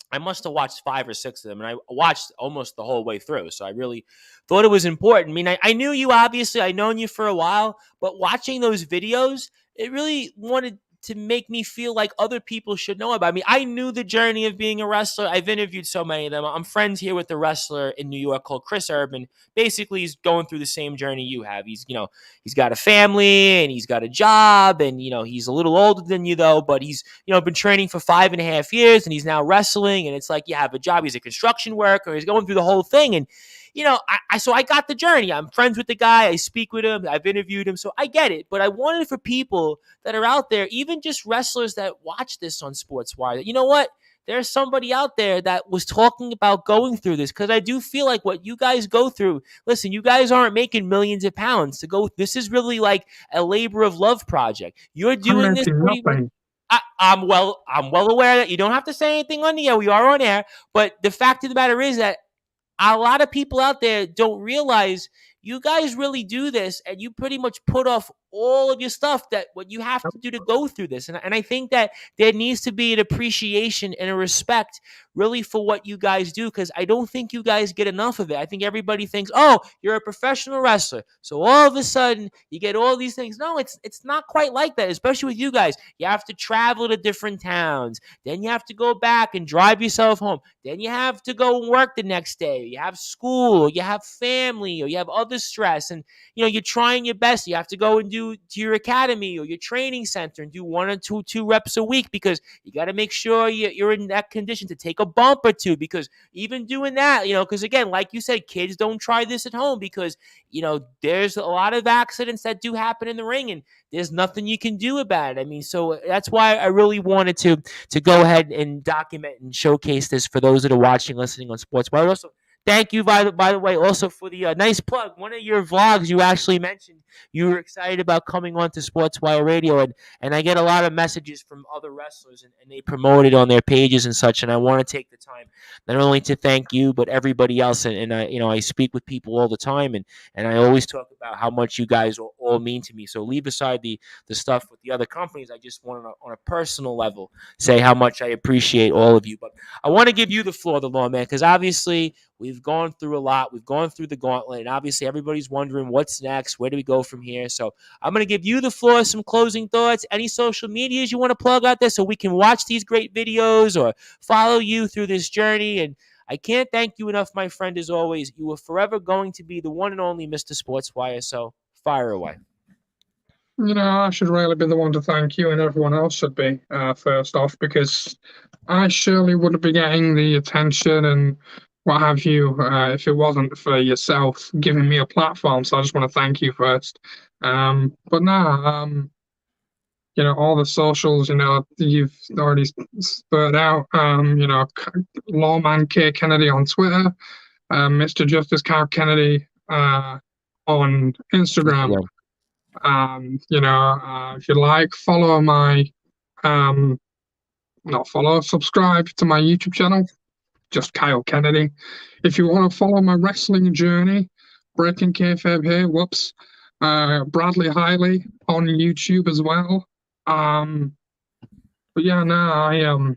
I must have watched 5 or 6 of them, and I watched almost the whole way through. So I really thought it was important. I mean, I knew you, obviously. I'd known you for a while, but watching those videos, it really wanted to make me feel like other people should know about me. I knew the journey of being a wrestler. I've interviewed so many of them. I'm friends here with a wrestler in New York called Chris Urban. Basically, he's going through the same journey you have. He's got a family and he's got a job, and he's a little older than you though, but he's been training for 5.5 years, and he's now wrestling. And it's like you have a job. He's a construction worker. He's going through the whole thing, and so I got the journey. I'm friends with the guy. I speak with him. I've interviewed him, so I get it. But I wanted for people that are out there, even just wrestlers that watch this on Sportswire, that you know what? There's somebody out there that was talking about going through this, because I do feel like what you guys go through. Listen, you guys aren't making millions of pounds to go. This is really like a labor of love project. You're doing this pretty much. I'm well aware that you don't have to say anything on the air. We are on air, but the fact of the matter is that a lot of people out there don't realize you guys really do this, and you pretty much put off all of your stuff, that what you have to do to go through this. And I think that there needs to be an appreciation and a respect really for what you guys do, because I don't think you guys get enough of it. I think everybody thinks, oh, you're a professional wrestler, so all of a sudden you get all these things. No, it's not quite like that, especially with you guys. You have to travel to different towns. Then you have to go back and drive yourself home. Then you have to go and work the next day. You have school, or you have family, or you have other stress. And, you're trying your best. You have to go and do to your academy or your training center and do 1 or 2 reps a week, because you got to make sure you're in that condition to take a bump or two, because even doing that, because again, like you said, kids don't try this at home, because, there's a lot of accidents that do happen in the ring, and there's nothing you can do about it. I mean, so that's why I really wanted to go ahead and document and showcase this for those that are watching, listening on Sports. But also, thank you, by the way, also for the nice plug. One of your vlogs, you actually mentioned you were excited about coming on to Sportswire Radio, and I get a lot of messages from other wrestlers, and they promote it on their pages and such. And I want to take the time not only to thank you, but everybody else. And I speak with people all the time, and I always talk about how much you guys all mean to me. So leave aside the stuff with the other companies. I just want to, on a personal level, say how much I appreciate all of you. But I want to give you the floor, the Lawman, because obviously we've gone through a lot. We've gone through the gauntlet, and obviously everybody's wondering what's next. Where do we go from here? So I'm going to give you the floor, some closing thoughts, any social medias you want to plug out there so we can watch these great videos or follow you through this journey. And I can't thank you enough, my friend, as always. You are forever going to be the one and only Mr. Sportswire, so fire away. I should really be the one to thank you, and everyone else should be, first off, because I surely wouldn't be getting the attention and what have you if it wasn't for yourself giving me a platform. So I just want to thank you first. But now, all the socials, you've already spurred out. Lawman K Kennedy on Twitter, Mr. Justice Cow Kennedy on Instagram. Yeah. If you like, follow my, not follow, subscribe to my YouTube channel, just Kyle Kennedy. If you want to follow my wrestling journey, Breaking Kayfabe here, Bradley Hiley on YouTube as well. But yeah, no,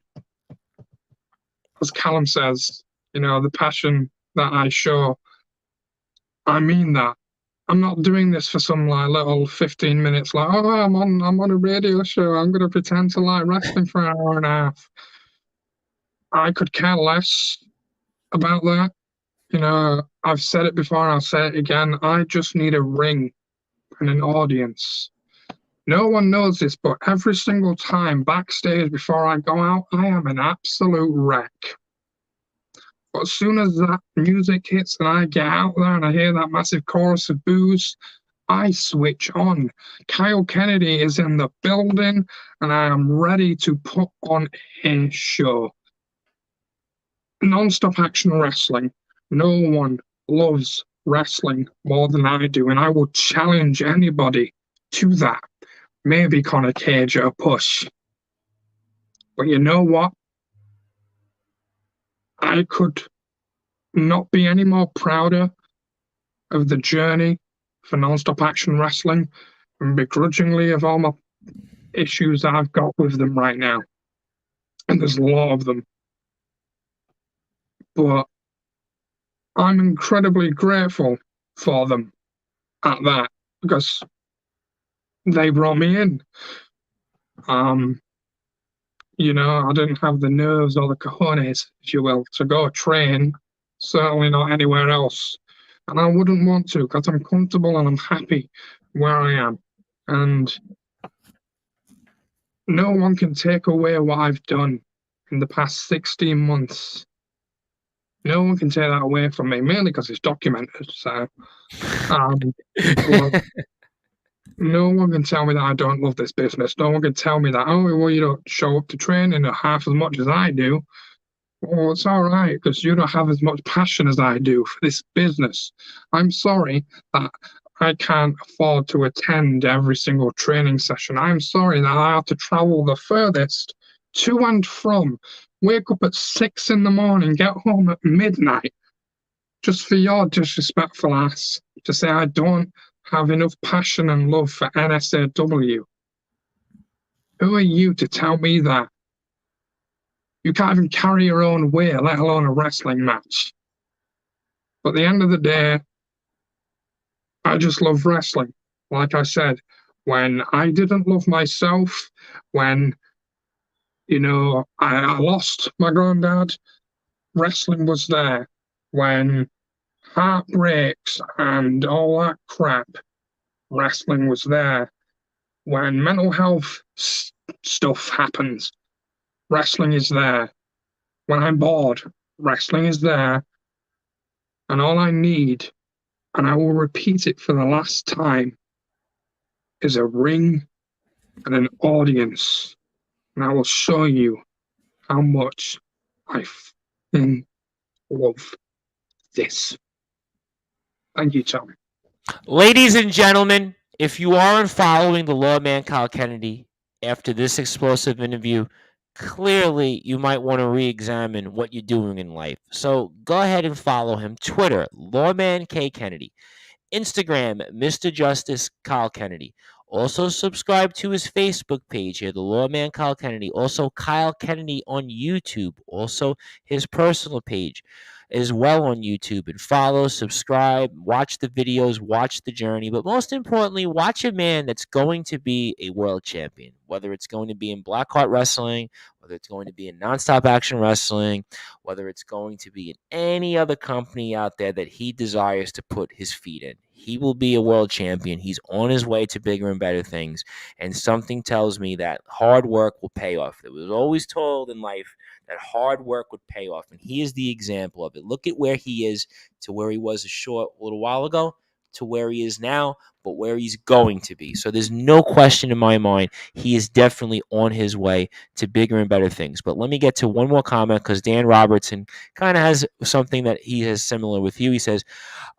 as Callum says, the passion that I show, I mean that. I'm not doing this for some little 15 minutes, I'm on a radio show. I'm gonna pretend to like wrestling for an hour and a half. I could care less. about that. I've said it before and I'll say it again. I just need a ring and an audience. No one knows this, but every single time backstage before I go out, I am an absolute wreck. But as soon as that music hits and I get out there and I hear that massive chorus of boos, I switch on. Kyle Kennedy is in the building and I am ready to put on a show. Non-stop action wrestling. No one loves wrestling more than I do, and I will challenge anybody to that. Maybe Conor Cage at a push. But you know what? I could not be any more prouder of the journey for non-stop action wrestling and begrudgingly of all my issues that I've got with them right now. And there's a lot of them. But I'm incredibly grateful for them at that because they brought me in. I didn't have the nerves or the cojones, if you will, to go train, certainly not anywhere else. And I wouldn't want to because I'm comfortable and I'm happy where I am. And no one can take away what I've done in the past 16 months. No one can take that away from me, mainly because it's documented. So, but no one can tell me that I don't love this business. No one can tell me that, oh, well, you don't show up to training half as much as I do. Well, it's all right because you don't have as much passion as I do for this business. I'm sorry that I can't afford to attend every single training session. I'm sorry that I have to travel the furthest to and from, wake up at 6 in the morning, get home at midnight, just for your disrespectful ass to say I don't have enough passion and love for NSAW. Who are you to tell me that? You can't even carry your own weight, let alone a wrestling match. But at the end of the day, I just love wrestling. Like I said, when I didn't love myself, when, I lost my granddad, wrestling was there. When heartbreaks and all that crap, wrestling was there. When mental health stuff happens, wrestling is there. When I'm bored, wrestling is there. And all I need, and I will repeat it for the last time, is a ring and an audience. And I will show you how much I love this. Thank you, Tom. Ladies and gentlemen, if you aren't following the Lawman Kyle Kennedy after this explosive interview, clearly you might want to re-examine what you're doing in life. So go ahead and follow him. Twitter, Lawman K. Kennedy. Instagram, Mr. Justice Kyle Kennedy. Also subscribe to his Facebook page here, the Lawman Kyle Kennedy. Also Kyle Kennedy on YouTube. Also his personal page as well on YouTube. And follow, subscribe, watch the videos, watch the journey. But most importantly, watch a man that's going to be a world champion. Whether it's going to be in Blackheart Wrestling, whether it's going to be in Nonstop Action Wrestling, whether it's going to be in any other company out there that he desires to put his feet in. He will be a world champion. He's on his way to bigger and better things. And something tells me that hard work will pay off. It was always told in life that hard work would pay off. And he is the example of it. Look at where he is to where he was a little while ago to where he is now, but where he's going to be. So there's no question in my mind, he is definitely on his way to bigger and better things. But let me get to one more comment because Dan Robertson kind of has something that he has similar with you. He says,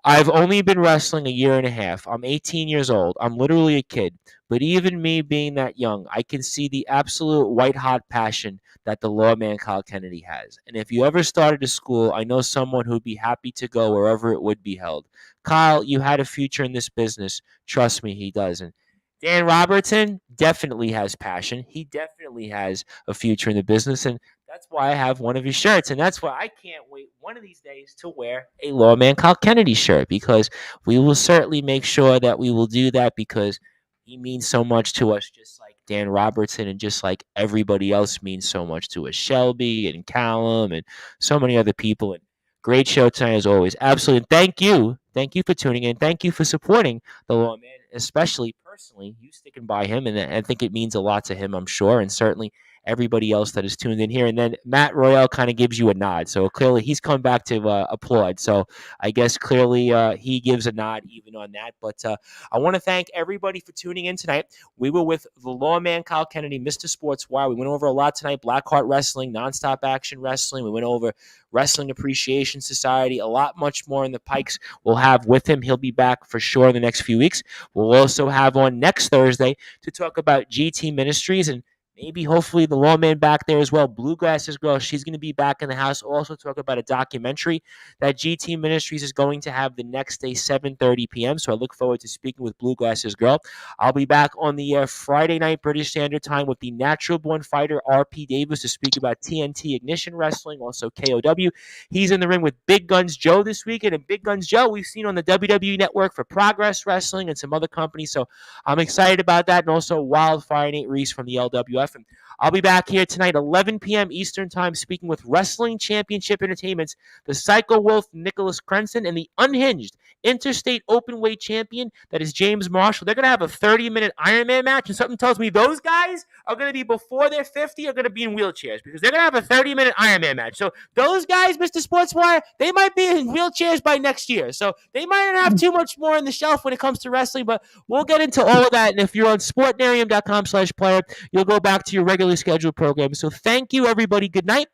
I've only been wrestling a year and a half. I'm 18 years old. I'm literally a kid. But even me being that young, I can see the absolute white-hot passion that the Lawman Kyle Kennedy has. And if you ever started a school, I know someone who'd be happy to go wherever it would be held. Kyle, you had a future in this business. Trust me, he does. And Dan Robertson definitely has passion. He definitely has a future in the business. And that's why I have one of his shirts. And that's why I can't wait one of these days to wear a Lawman Kyle Kennedy shirt because we will certainly make sure that we will do that because he means so much to us, just like Dan Robertson and just like everybody else means so much to us. Shelby and Callum and so many other people. And Great show tonight as always. Absolutely. Thank you. Thank you for tuning in. Thank you for supporting the Lawman, especially personally, you sticking by him. And I think it means a lot to him, I'm sure. And certainly everybody else that is tuned in here. And then Matt Royale kind of gives you a nod. So clearly he's come back to applaud. So I guess clearly he gives a nod even on that. But I want to thank everybody for tuning in tonight. We were with the Lawman, Kyle Kennedy, Mr. Sportswire. We went over a lot tonight. Blackheart Wrestling, Nonstop Action Wrestling. We went over Wrestling Appreciation Society, a lot much more in the Pikes we'll have with him. He'll be back for sure in the next few weeks. We'll also have on next Thursday to talk about GT Ministries and maybe hopefully the Lawman back there as well. Bluegrass's girl, she's going to be back in the house. Also talk about a documentary that GT Ministries is going to have the next day, 7:30 p.m. So I look forward to speaking with Bluegrass's girl. I'll be back on the Friday night British Standard Time with the Natural Born Fighter RP Davis to speak about TNT Ignition Wrestling, also KOW. He's in the ring with Big Guns Joe this weekend, and Big Guns Joe we've seen on the WWE Network for Progress Wrestling and some other companies. So I'm excited about that, and also Wildfire Nate Reese from the LWF. And I'll be back here tonight, 11 p.m. Eastern Time, speaking with Wrestling Championship Entertainment's the Psycho Wolf Nicholas Crenson and the Unhinged Interstate Openweight Champion, that is James Marshall. They're going to have a 30-minute Iron Man match, and something tells me those guys are going to be, before they're 50, are going to be in wheelchairs because they're going to have a 30-minute Iron Man match. So those guys, Mr. Sportswire, they might be in wheelchairs by next year. So they might not have too much more on the shelf when it comes to wrestling, but we'll get into all of that. And if you're on sportnarium.com/player, you'll go back to your regularly scheduled program. So thank you, everybody. Good night.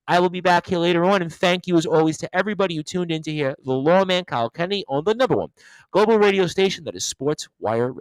I will be back here later on, and thank you as always to everybody who tuned in to hear the Lawman Kyle Kennedy on the #1 global radio station that is Sportswire Radio.